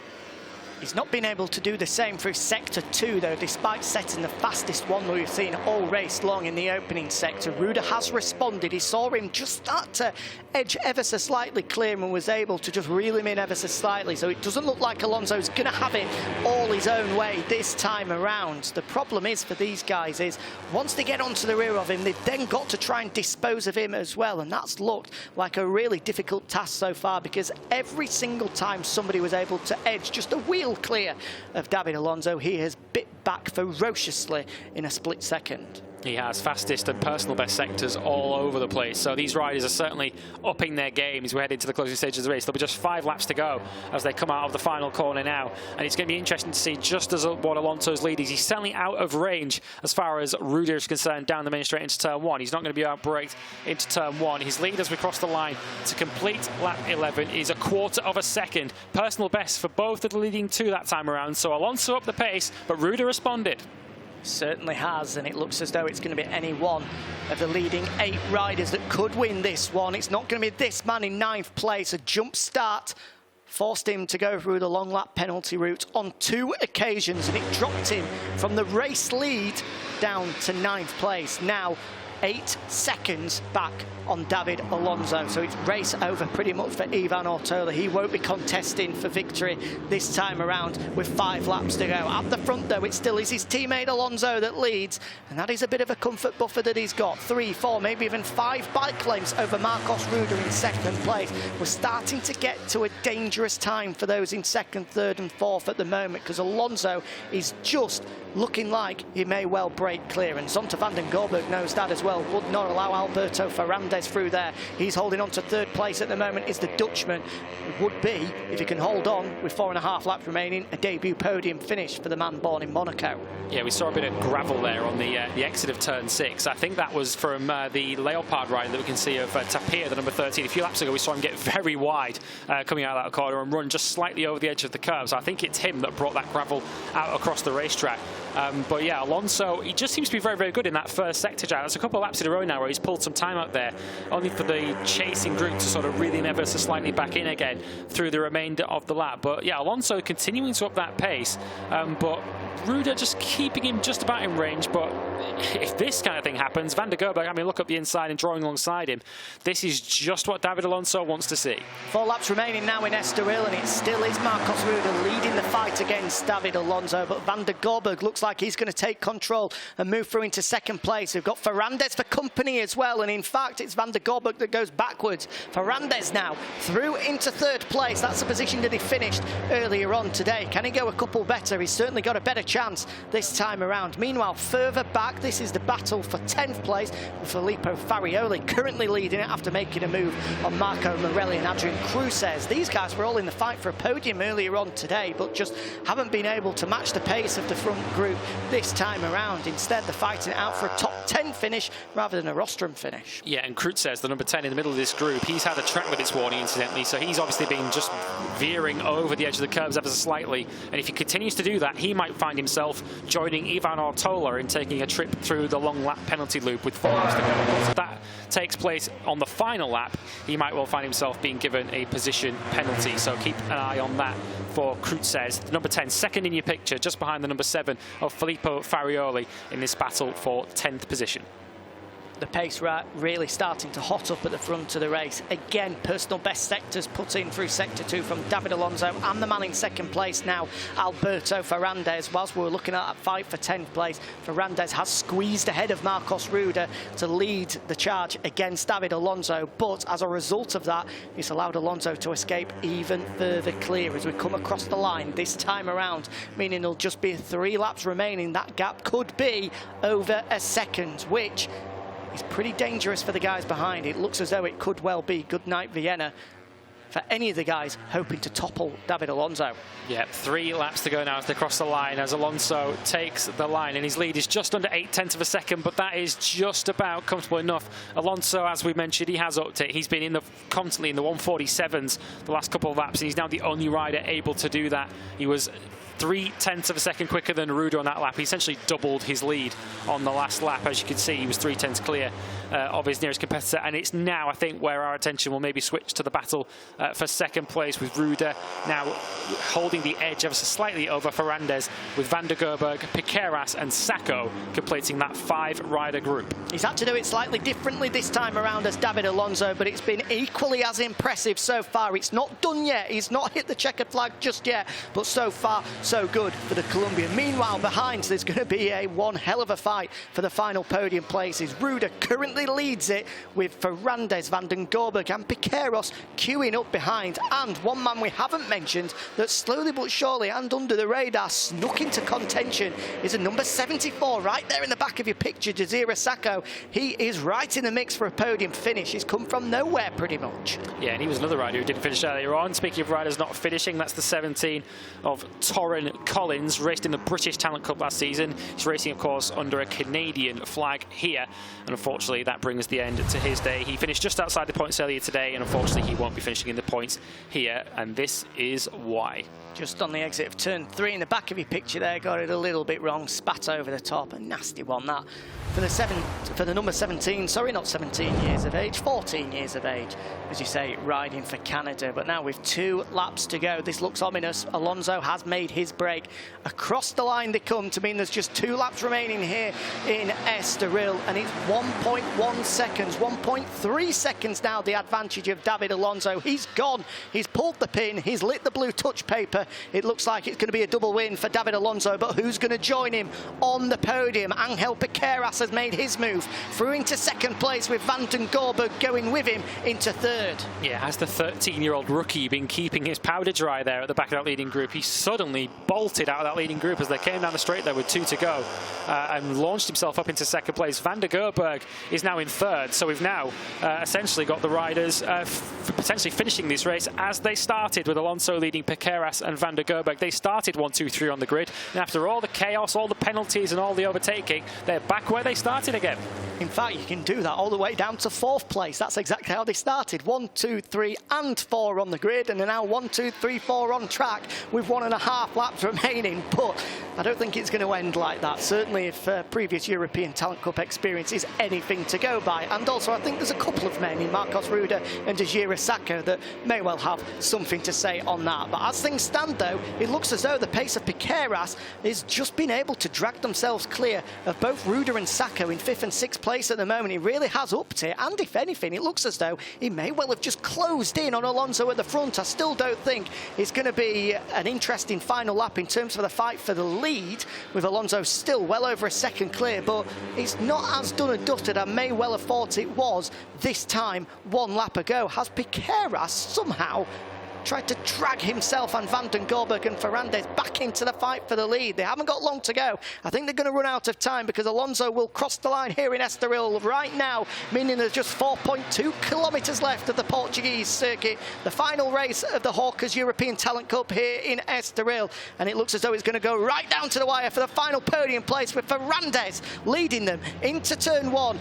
He's not been able to do the same through Sector 2, though, despite setting the fastest one we've seen all race long in the opening sector. Ruda has responded. He saw him just start to edge ever so slightly clear and was able to just reel him in ever so slightly. So it doesn't look like Alonso's going to have it all his own way this time around. The problem is for these guys is once they get onto the rear of him, they've then got to try and dispose of him as well. And that's looked like a really difficult task so far, because every single time somebody was able to edge just a wheel clear of David Alonso, he has bit back ferociously in a split second. He has fastest and personal best sectors all over the place. So these riders are certainly upping their game as we head into the closing stages of the race. There'll be just 5 laps to go as they come out of the final corner now. And it's going to be interesting to see just as what Alonso's lead is. He's certainly out of range as far as Ruda is concerned down the main straight into turn 1. He's not going to be outbraked into turn 1. His lead as we cross the line to complete lap 11 is 1/4 of a second. Personal best for both of the leading 2 that time around. So Alonso up the pace, but Ruda responded. Certainly has, and it looks as though it's going to be any one of the leading 8 riders that could win this one. It's not going to be this man in 9th place. A jump start forced him to go through the long lap penalty route on 2 occasions, and it dropped him from the race lead down to 9th place. Now 8 seconds back on David Alonso. So it's race over pretty much for Ivan Ortola. He won't be contesting for victory this time around with 5 laps to go. At the front, though, it still is his teammate Alonso that leads, and that is a bit of a comfort buffer that he's got. 3, 4, maybe even 5 bike lengths over Marcos Ruda in 2nd place. We're starting to get to a dangerous time for those in 2nd, 3rd and 4th at the moment, because Alonso is just looking like he may well break clear, and Zonta van den Gorberg knows that as well. Would not allow Alberto Ferrandez through there. He's holding on to 3rd place at the moment, is the Dutchman. It would be, if he can hold on with 4.5 laps remaining, a debut podium finish for the man born in Monaco. Yeah, we saw a bit of gravel there on the exit of turn 6. I think that was from the Leopard ride that we can see of Tapia, the number 13. A few laps ago, we saw him get very wide coming out of that corner and run just slightly over the edge of the curve. So I think it's him that brought that gravel out across the racetrack. But yeah, Alonso, he just seems to be very, very good in that first sector, Jack. There's a couple of laps in a row now where he's pulled some time out there, only for the chasing group to sort of reel him ever so slightly back in again through the remainder of the lap. But yeah, Alonso continuing to up that pace, but Ruda just keeping him just about in range. But if this kind of thing happens, Van der Gerberg, I mean, look up the inside and drawing alongside him. This is just what David Alonso wants to see. 4 laps remaining now in Estoril, and it still is Marcos Ruda leading the fight against David Alonso. But Van der Gerberg looks like he's going to take control and move through into 2nd place. We've got Ferrandez for company as well, and in fact, it's Van der Gerberg that goes backwards. Ferrandez now through into 3rd place. That's the position that he finished earlier on today. Can he go a couple better? He's certainly got a better chance this time around. Meanwhile, further back, this is the battle for 10th place with Filippo Farioli currently leading it after making a move on Marco Morelli and Adrian Cruzes. These guys were all in the fight for a podium earlier on today, but just haven't been able to match the pace of the front group this time around. Instead, they're fighting it out for a top 10 finish rather than a rostrum finish. Yeah, and Cruzes, the number 10 in the middle of this group, he's had a track with its warning, incidentally, so he's obviously been just veering over the edge of the curves ever so slightly, and if he continues to do that, he might find himself joining Ivan Ortola in taking a trip through the long lap penalty loop with 4 laps to go. Of course, if that takes place on the final lap, he might well find himself being given a position penalty, so keep an eye on that for Cruzes. The number 10, second in your picture, just behind the number 7 of Filippo Farioli in this battle for 10th position. The pace really starting to hot up at the front of the race. Again, personal best sectors put in through sector 2 from David Alonso, and the man in second place now, Alberto Ferrandez. Whilst we were looking at that fight for 10th place, Ferrandez has squeezed ahead of Marcos Ruda to lead the charge against David Alonso, but as a result of that, it's allowed Alonso to escape even further clear as we come across the line this time around, meaning there'll just be 3 laps remaining. That gap could be over a second, which is pretty dangerous for the guys behind. It looks as though it could well be good night Vienna for any of the guys hoping to topple David Alonso. Yeah, 3 laps to go now as they cross the line, as Alonso takes the line, and his lead is just under 0.8 of a second, but that is just about comfortable enough. Alonso, as we mentioned, he has upped it. He's been constantly in the 147s the last couple of laps, and he's now the only rider able to do that. He was 0.3 of a second quicker than Ruda on that lap. He essentially doubled his lead on the last lap. As you can see, he was 0.3 clear of his nearest competitor, and it's now, I think, where our attention will maybe switch to the battle for second place, with Ruda now holding the edge ever so slightly over Ferrandez, with Van der Gerberg, Piqueras and Sacco completing that 5-rider group. He's had to do it slightly differently this time around as David Alonso, but it's been equally as impressive so far. It's not done yet. He's not hit the checkered flag just yet, but so far, so good for the Colombian. Meanwhile, behind, there's going to be one hell of a fight for the final podium places. Ruda currently leads it with Ferrandez, Van den Gorberg and Piqueras queuing up behind. And one man we haven't mentioned that slowly but surely and under the radar snuck into contention is a number 74 right there in the back of your picture, Jazira Sacco. He is right in the mix for a podium finish. He's come from nowhere pretty much. Yeah, and he was another rider who didn't finish earlier on. Speaking of riders not finishing, that's the 17 of Torren Collins, raced in the British Talent Cup last season. He's racing, of course, under a Canadian flag here, and unfortunately that brings the end to his day. He finished just outside the points earlier today, and unfortunately he won't be finishing in the points here, and this is why. Just on the exit of turn 3 in the back of your picture there, got it a little bit wrong, spat over the top, a nasty one that. For the number 17, sorry, not 17 years of age, 14 years of age, as you say, riding for Canada. But now with 2 laps to go, this looks ominous. Alonso has made his break. Across the line they come to mean there's just 2 laps remaining here in Estoril, and it's 1.1 seconds, 1.3 seconds now the advantage of David Alonso. He's gone, he's pulled the pin, he's lit the blue touch paper. It looks like it's going to be a double win for David Alonso, but who's going to join him on the podium? Angel Piqueras has made his move through into second place, with Van den Gorberg going with him into third. Yeah, has the 13-year-old rookie been keeping his powder dry there at the back of that leading group? He suddenly bolted out of that leading group as they came down the straight there with 2 to go and launched himself up into second place. Van der Gerberg is now in third, so we've now essentially got the riders potentially finishing this race as they started, with Alonso leading Piqueras and Van der Gerberg. They started 1, 2, 3 on the grid, and after all the chaos, all the penalties and all the overtaking, they're back where they started again. In fact, you can do that all the way down to 4th place. That's exactly how they started. 1, 2, 3 and 4 on the grid, and they're now 1, 2, 3, 4 on track with 1.5 laps remaining. But I don't think it's going to end like that. Certainly if previous European Talent Cup experience is anything to go by. And also I think there's a couple of men in Marcos Ruda and Jazira Sacco that may well have something to say on that. But as things stand though, it looks as though the pace of Piqueras has just been able to drag themselves clear of both Ruda and Sacco in 5th and 6th place at the moment. He really has upped it, and if anything, it looks as though he may well have just closed in on Alonso at the front. I still don't think it's going to be an interesting final lap in terms of the fight for the lead, with Alonso still well over a second clear, but it's not as done and dusted I may well have thought it was this time 1 lap ago. Has Piqueras somehow tried to drag himself and Van den Gorberg and Ferrandez back into the fight for the lead? They haven't got long to go. I think they're going to run out of time, because Alonso will cross the line here in Estoril right now, meaning there's just 4.2 kilometres left of the Portuguese circuit, the final race of the Hawkers European Talent Cup here in Estoril, and it looks as though it's going to go right down to the wire for the final podium place, with Ferrandez leading them into turn 1,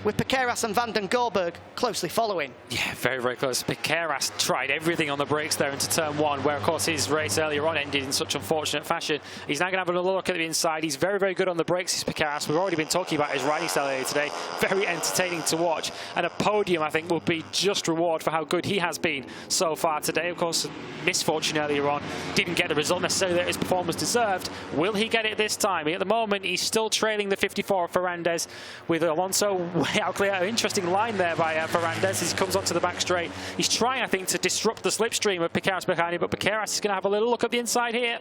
with Piqueras and Van den Gorberg closely following. Yeah, very, very close. Piqueras tried everything on the brakes there into turn 1, where, of course, his race earlier on ended in such unfortunate fashion. He's now going to have another look at the inside. He's very, very good on the brakes, this Piqueras. We've already been talking about his riding style earlier today. Very entertaining to watch. And a podium, I think, will be just reward for how good he has been so far today. Of course, misfortune earlier on. Didn't get the result necessarily that his performance deserved. Will he get it this time? At the moment, he's still trailing the 54 of Ferrandez, with Alonso layout clear. An interesting line there by Ferrandis as he comes onto the back straight. He's trying, I think, to disrupt the slipstream of Piqueras behind him, but Piqueras is going to have a little look at the inside here.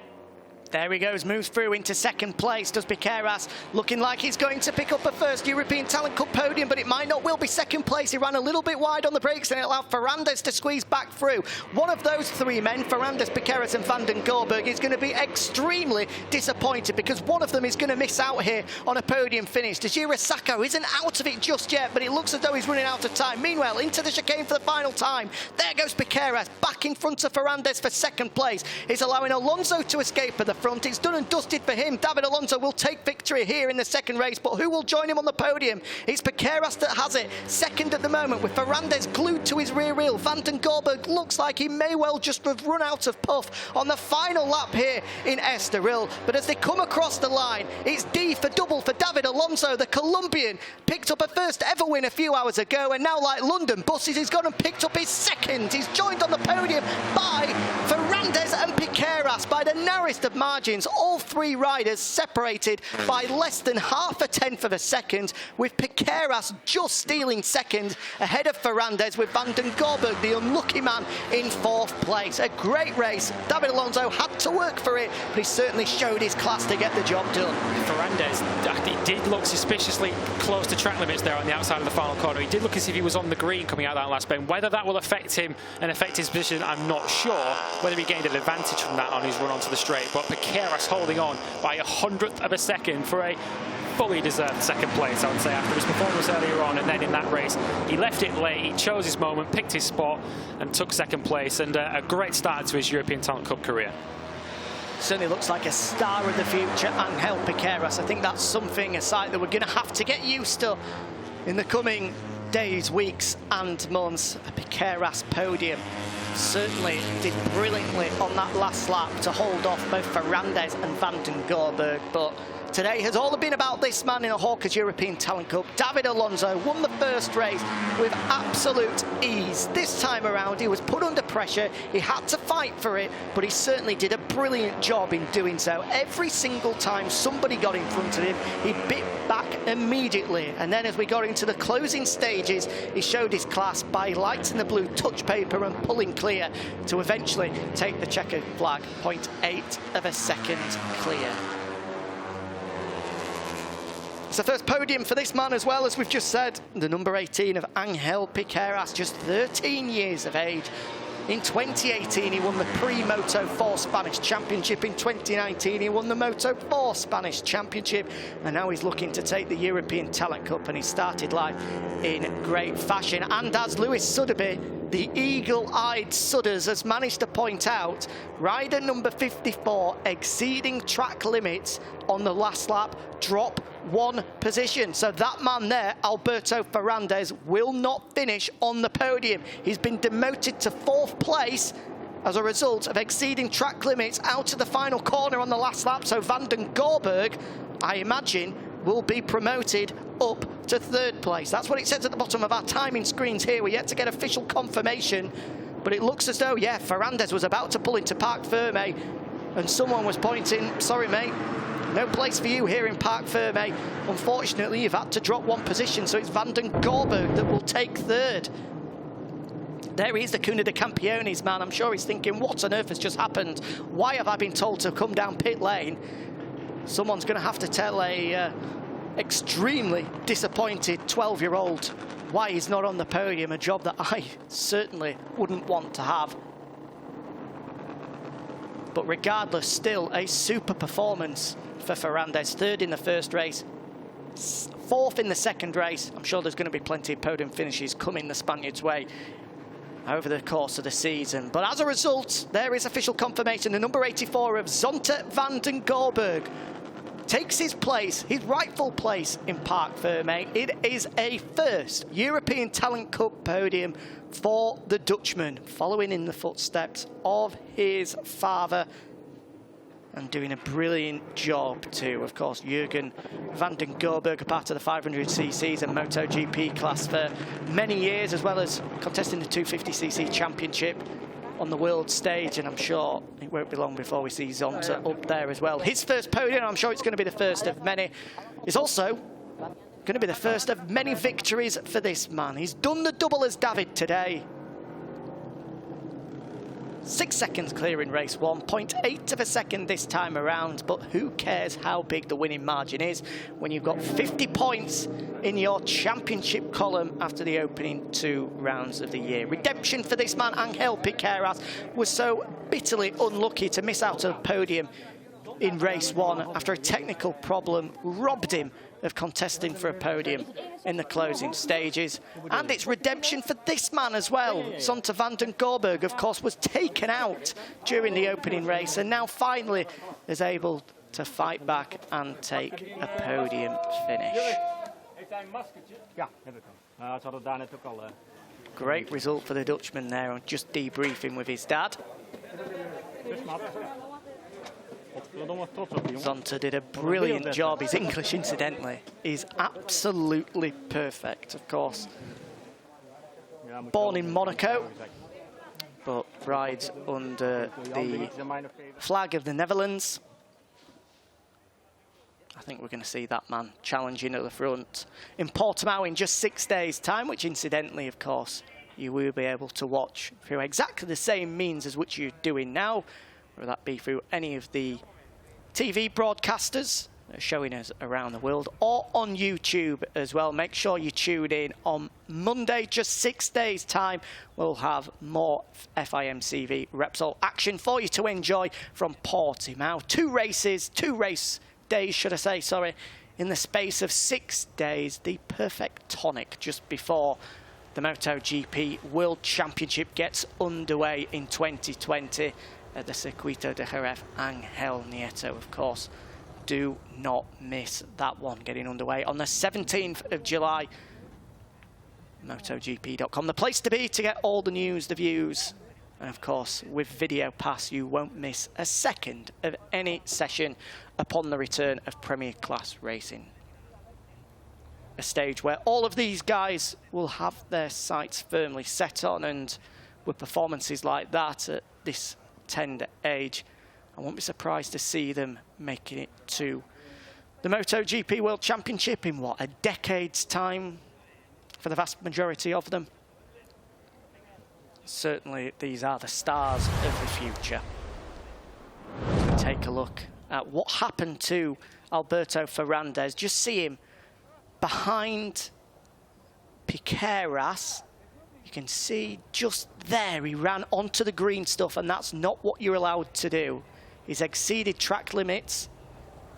There he goes, moves through into second place. Does Piqueras, looking like he's going to pick up a first European Talent Cup podium, but it might not will be second place. He ran a little bit wide on the brakes and it allowed Ferrandis to squeeze back through. One of those three men, Ferrandis, Piqueras and Van den Gorberg, is going to be extremely disappointed because one of them is going to miss out here on a podium finish. Tajira Sacco isn't out of it just yet, but it looks as though he's running out of time. Meanwhile, into the chicane for the final time. There goes Piqueras, back in front of Ferrandis for second place. He's allowing Alonso to escape at the front. It's done and dusted for him. David Alonso will take victory here in the second race, but who will join him on the podium? It's Piqueras that has it. Second at the moment with Ferrandis glued to his rear wheel. Van den Gorberg looks like he may well just have run out of puff on the final lap here in Estoril. But as they come across the line, it's D for double for David Alonso. The Colombian picked up a first ever win a few hours ago, and now, like London buses, he's gone and picked up his second. He's joined on the podium by Ferrandis and Piqueras by the narrowest of margins. All three riders separated by less than half a tenth of a second, with Piqueras just stealing second ahead of Ferrandis, with Van den Gorberg, the unlucky man, in fourth place. A great race. David Alonso had to work for it, but he certainly showed his class to get the job done. Ferrandis, he did look suspiciously close to track limits there on the outside of the final corner. He did look as if he was on the green coming out that last bend. Whether that will affect him and affect his position, I'm not sure. Whether he gained an advantage from that on his run onto the straight, but Piqueras holding on by 100th of a second for a fully deserved second place, I would say, after his performance earlier on. And then in that race, he left it late, he chose his moment, picked his spot and took second place, and a great start to his European Talent Cup career. Certainly looks like a star of the future, Angel Piqueras. I think that's something, a sight that we're going to have to get used to in the coming days, weeks and months. A Piqueras podium certainly did brilliantly on that last lap to hold off both Ferrandis and Van den Gorberg, but today has all been about this man in the Hawkers European Talent Cup. David Alonso won the first race with absolute ease. This time around, he was put under pressure. He had to fight for it, but he certainly did a brilliant job in doing so. Every single time somebody got in front of him, he bit back immediately. And then as we got into the closing stages, he showed his class by lighting the blue touch paper and pulling clear to eventually take the checkered flag, 0.8 of a second clear. It's the first podium for this man as well, as we've just said. The number 18 of Angel Piqueras, just 13 years of age. In 2018, he won the Pre-Moto 4 Spanish Championship. In 2019, he won the Moto 4 Spanish Championship. And now he's looking to take the European Talent Cup, and he started life in great fashion. And as Lewis Sotheby, the eagle-eyed Sudders, has managed to point out, rider number 54 exceeding track limits on the last lap, drop one position. So that man there, Alberto Ferrandis, will not finish on the podium. He's been demoted to fourth place as a result of exceeding track limits out of the final corner on the last lap. So Van den Gorberg, I imagine, will be promoted up to third place. That's what it says at the bottom of our timing screens here. We're yet to get official confirmation, but it looks as though, yeah, Ferrandis was about to pull into Parc Ferme, and someone was pointing, sorry mate, no place for you here in Parc Ferme. Unfortunately, you've had to drop one position, so it's Van den Gorberg that will take third. There he is, the Cuna de Campiones man. I'm sure he's thinking, what on earth has just happened? Why have I been told to come down pit lane? Someone's going to have to tell a extremely disappointed 12-year-old why he's not on the podium, a job that I certainly wouldn't want to have. But regardless, still a super performance for Ferrandis. Third in the first race, fourth in the second race. I'm sure there's going to be plenty of podium finishes coming the Spaniards' way over the course of the season. But as a result, there is official confirmation. The number 84 of Zonta Van den Gorberg takes his place, his rightful place in Parc Ferme. It is a first European Talent Cup podium for the Dutchman, following in the footsteps of his father and doing a brilliant job too. Of course, Jürgen Van den Gorberg, a part of the 500cc's and MotoGP class for many years, as well as contesting the 250cc championship on the world stage, and I'm sure it won't be long before we see Zonta up there as well. His first podium, I'm sure it's going to be the first of many, is also going to be the first of many victories for this man. He's done the double as David today. 6 seconds clear in race 1, 0.8 of a second this time around, but who cares how big the winning margin is when you've got 50 points in your championship column after the opening 2 rounds of the year. Redemption for this man. Angel Piqueras was so bitterly unlucky to miss out on a podium in race 1 after a technical problem robbed him of contesting for a podium in the closing stages. And it's redemption for this man as well. Zonta van den Gorberg, of course, was taken out during the opening race and now finally is able to fight back and take a podium finish. Great result for the Dutchman there, and just debriefing with his dad. Zonta did a brilliant job. His English, incidentally, is absolutely perfect, of course. Born in Monaco, but rides under the flag of the Netherlands. I think we're going to see that man challenging at the front in Portimao in just 6 days' time, which incidentally, of course, you will be able to watch through exactly the same means as which you're doing now, whether that be through any of the TV broadcasters showing us around the world, or on YouTube as well. Make sure you tune in on Monday, just 6 days' time. We'll have more FIMCV Repsol action for you to enjoy from Portimao. 2 race days, should I say, sorry, in the space of 6 days. The perfect tonic just before the MotoGP World Championship gets underway in 2020 at the Circuito de Jerez. Angel Nieto, of course. Do not miss that one getting underway on the 17th of July. MotoGP.com, the place to be to get all the news, the views, and of course, with Video Pass, you won't miss a second of any session upon the return of Premier Class racing. A stage where all of these guys will have their sights firmly set on, and with performances like that at this tender age, I won't be surprised to see them making it to the MotoGP World Championship in, what, a decade's time for the vast majority of them. Certainly, these are the stars of the future. As we take a look at what happened to Alberto Ferrandis, just see him behind Piqueras. You can see just there, he ran onto the green stuff, and that's not what you're allowed to do. He's exceeded track limits.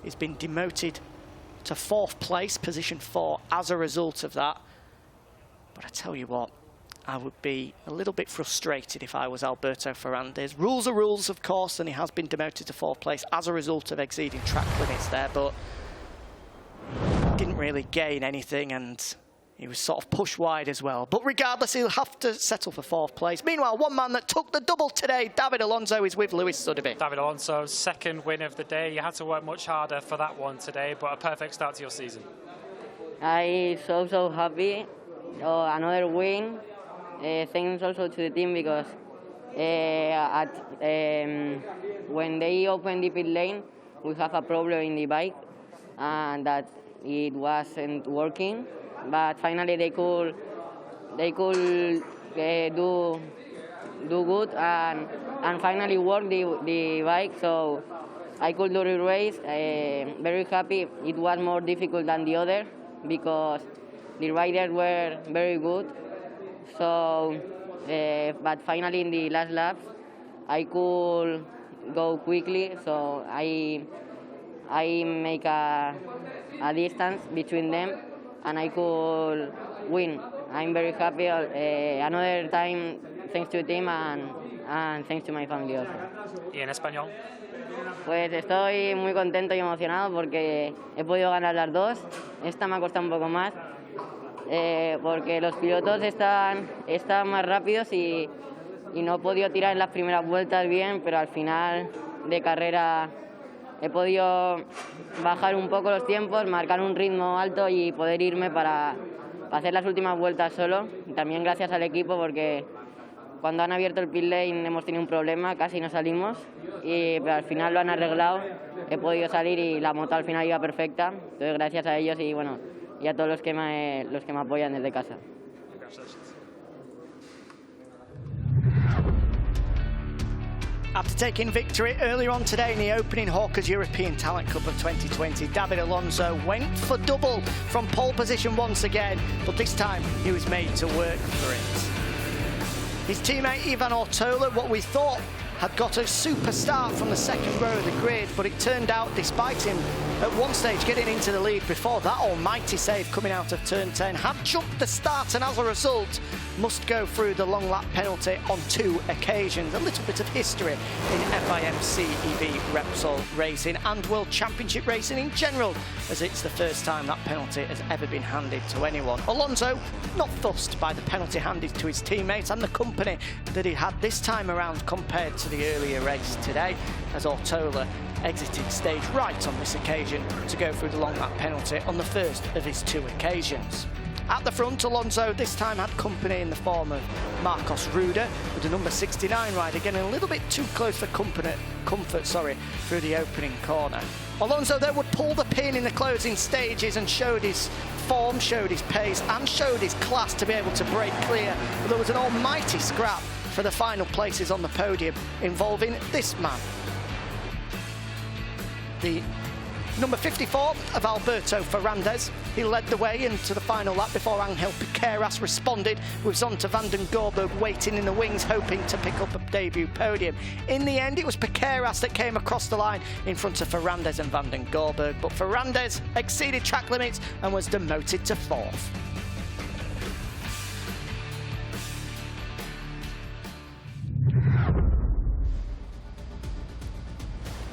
He's been demoted to 4th place, position 4, as a result of that. But I tell you what, I would be a little bit frustrated if I was Alberto Ferrandis. Rules are rules, of course, and he has been demoted to 4th place as a result of exceeding track limits there, but didn't really gain anything, and he was sort of pushed wide as well. But regardless, he'll have to settle for 4th place. Meanwhile, one man that took the double today, David Alonso, is with Lewis Sotheby. David Alonso, 2nd win of the day. You had to work much harder for that one today, but a perfect start to your season. I'm so happy. Another win. Thanks also to the team, because when they opened the pit lane, we have a problem in the bike, and that it wasn't working. But finally they could do good and finally work the bike, so I could do the race. Very happy. It was more difficult than the other because the riders were very good. So, but finally in the last laps, I could go quickly. So I make a distance between them, and I could win. I'm very happy. Another time, thanks to the team and thanks to my family also. ¿Y en español? Pues estoy muy contento y emocionado porque he podido ganar las dos. Esta me ha costado un poco más porque los pilotos están más rápidos y no he podido tirar en las primeras vueltas bien, pero al final de carrera he podido bajar un poco los tiempos, marcar un ritmo alto y poder irme para hacer las últimas vueltas solo. Y también gracias al equipo, porque cuando han abierto el pit lane hemos tenido un problema, casi no salimos, pero al final lo han arreglado, he podido salir y la moto al final iba perfecta. Entonces gracias a ellos y bueno, y a todos los que me apoyan desde casa. After taking victory earlier on today in the opening Hawkers European Talent Cup of 2020, David Alonso went for double from pole position once again, but this time he was made to work for it. His teammate Ivan Ortola, what we thought had got a super start from the second row of the grid, but it turned out, despite him at one stage getting into the lead before that almighty save coming out of turn 10, had jumped the start and as a result must go through the long lap penalty on 2 occasions. A little bit of history in FIMC EV Repsol racing and World Championship racing in general, as it's the first time that penalty has ever been handed to anyone. Alonso not fussed by the penalty handed to his teammates and the company that he had this time around compared to the earlier race today, as Ortola exited stage right on this occasion to go through the long lap penalty on the first of his 2 occasions. At the front, Alonso this time had company in the form of Marcos Ruda, with the number 69 rider getting a little bit too close for comfort through the opening corner. Alonso then would pull the pin in the closing stages and showed his form, showed his pace and showed his class to be able to break clear. But there was an almighty scrap for the final places on the podium involving this man. The number 54 of Alberto Ferrandez. He led the way into the final lap before Angel Piqueras responded, with Zonta van den Gorberg waiting in the wings, hoping to pick up a debut podium. In the end, it was Piqueras that came across the line in front of Ferrandez and van den Gorberg, but Ferrandez exceeded track limits and was demoted to 4th.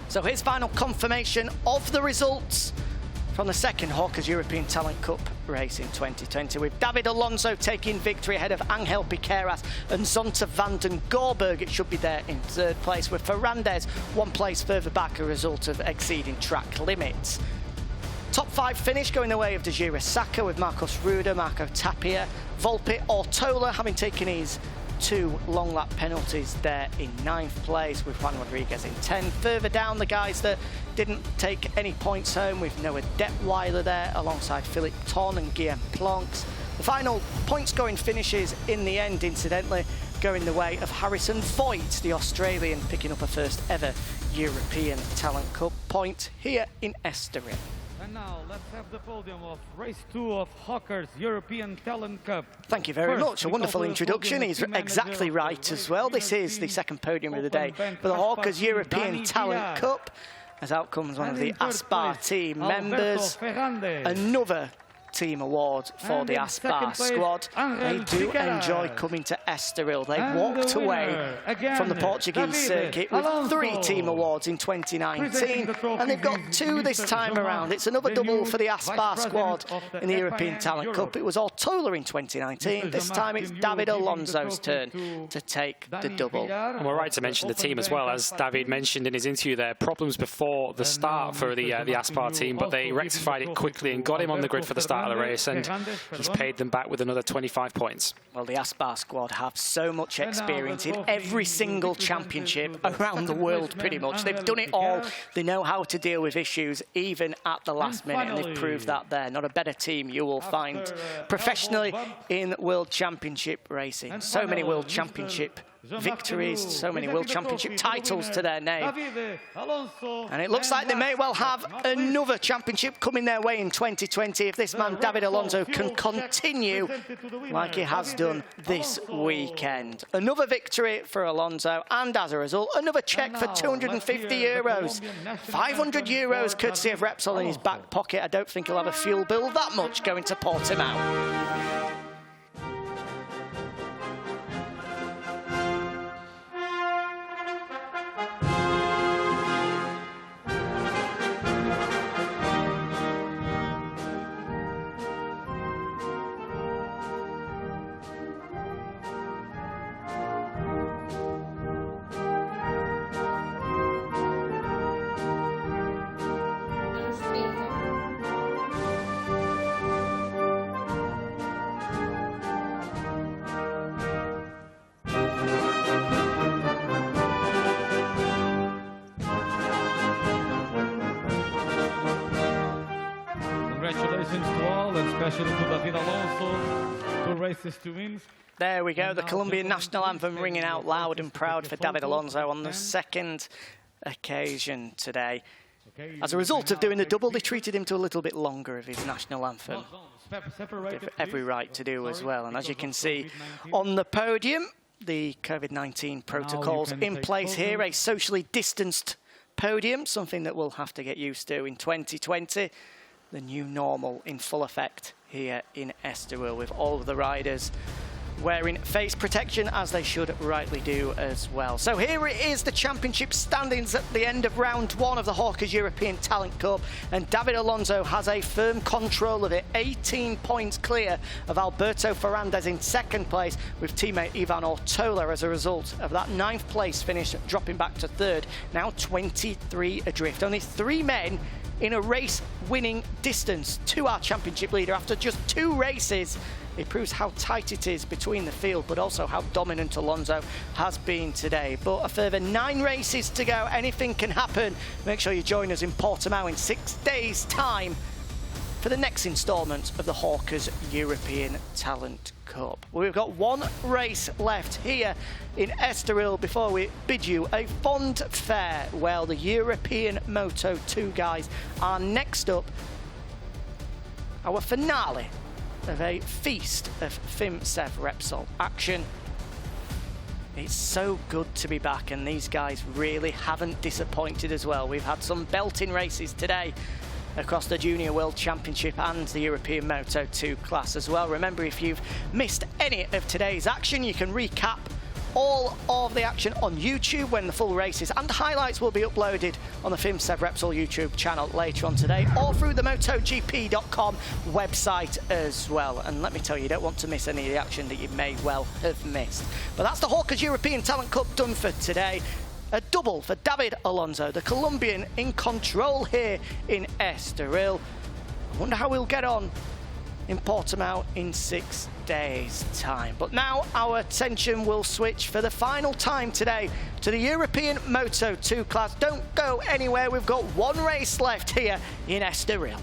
So here's final confirmation of the results from the second Hawkers European Talent Cup race in 2020, with David Alonso taking victory ahead of Angel Piqueras and Zonta van den Gorberg. It should be there in 3rd place, with Ferrandez 1 place further back, a result of exceeding track limits. Top 5 finish going the way of Dejira Saka, with Marcos Ruda, Marco Tapia, Volpi, Ortola having taken his 2 long lap penalties there in 9th place, with Juan Rodriguez in 10th. Further down, the guys that didn't take any points home, with Noah Detweiler there alongside Philip Ton and Guillaume Planks. The final points scoring finishes in the end, incidentally, going the way of Harrison Voigt, the Australian, picking up a first ever European Talent Cup point here in Estoril. And now let's have the podium of race 2 of Hawkers European Talent Cup. Thank you very much. A wonderful introduction. He's exactly right as well. This is the second podium of the day for the Hawkers European Talent Cup, as out comes one of the Aspar team members. Another team award for the Aspar squad. They do enjoy coming to Estoril. They walked away from the Portuguese circuit with 3 team awards in 2019, and they've got 2 this time around. It's another double for the Aspar squad in the European Talent Cup. It was Ortola in 2019. This time it's David Alonso's turn to take the double. And we're right to mention the team as well, as David mentioned in his interview there. Problems before the start for the Aspar team, but they rectified it quickly and got him on the grid for the start of the race, and he's paid them back with another 25 points. Well, the Aspar squad have so much experience in every single championship around the world, pretty much. They've done it all. They know how to deal with issues, even at the last minute, and they've proved that there. Not a better team you will find professionally in World Championship racing. So many World Championship victories, so many World Championship titles to their name. And it looks like they may well have another championship coming their way in 2020 if this man David Alonso can continue like he has done this weekend. Another victory for Alonso, and as a result, another cheque for €250. 500 euros courtesy of Repsol in his back pocket. I don't think he'll have a fuel bill that much going to Portimao. and especially to David Alonso. 2 races to win. There we go, the Colombian national anthem ringing out loud and proud for David Alonso on the second occasion today. As a result of doing the double, they treated him to a little bit longer of his national anthem. They've every right to do as well. And as you can see on the podium, the COVID-19 protocols in place here, a socially distanced podium, something that we'll have to get used to in 2020. The new normal in full effect here in Estoril, with all of the riders wearing face protection, as they should rightly do as well. So here it is, the championship standings at the end of round 1 of the Hawkers European Talent Cup, and David Alonso has a firm control of it, 18 points clear of Alberto Ferrandez in second place, with teammate Ivan Ortola as a result of that 9th place finish dropping back to 3rd, now 23 adrift. Only 3 men in a race winning distance to our championship leader after just 2 races. It proves how tight it is between the field, but also how dominant Alonso has been today. But a further 9 races to go. Anything can happen. Make sure you join us in Portimao in 6 days' time for the next instalment of the Hawkers European Talent Cup. We've got 1 race left here in Estoril before we bid you a fond farewell. The European Moto 2 guys are next up. Our finale of a feast of FIMSEV Repsol action. It's so good to be back, and these guys really haven't disappointed as well. We've had some belting races today across the Junior World Championship and the European Moto 2 class as well. Remember, if you've missed any of today's action, you can recap all of the action on YouTube when the full races and highlights will be uploaded on the FIMSEV Repsol YouTube channel later on today, or through the MotoGP.com website as well. And let me tell you, you don't want to miss any of the action that you may well have missed. But that's the Hawkers European Talent Cup done for today. A double for David Alonso, the Colombian in control here in Estoril. I wonder how we'll get on in Portimao in 6 days' time. But now our attention will switch for the final time today to the European Moto 2 class. Don't go anywhere, we've got 1 race left here in Estoril.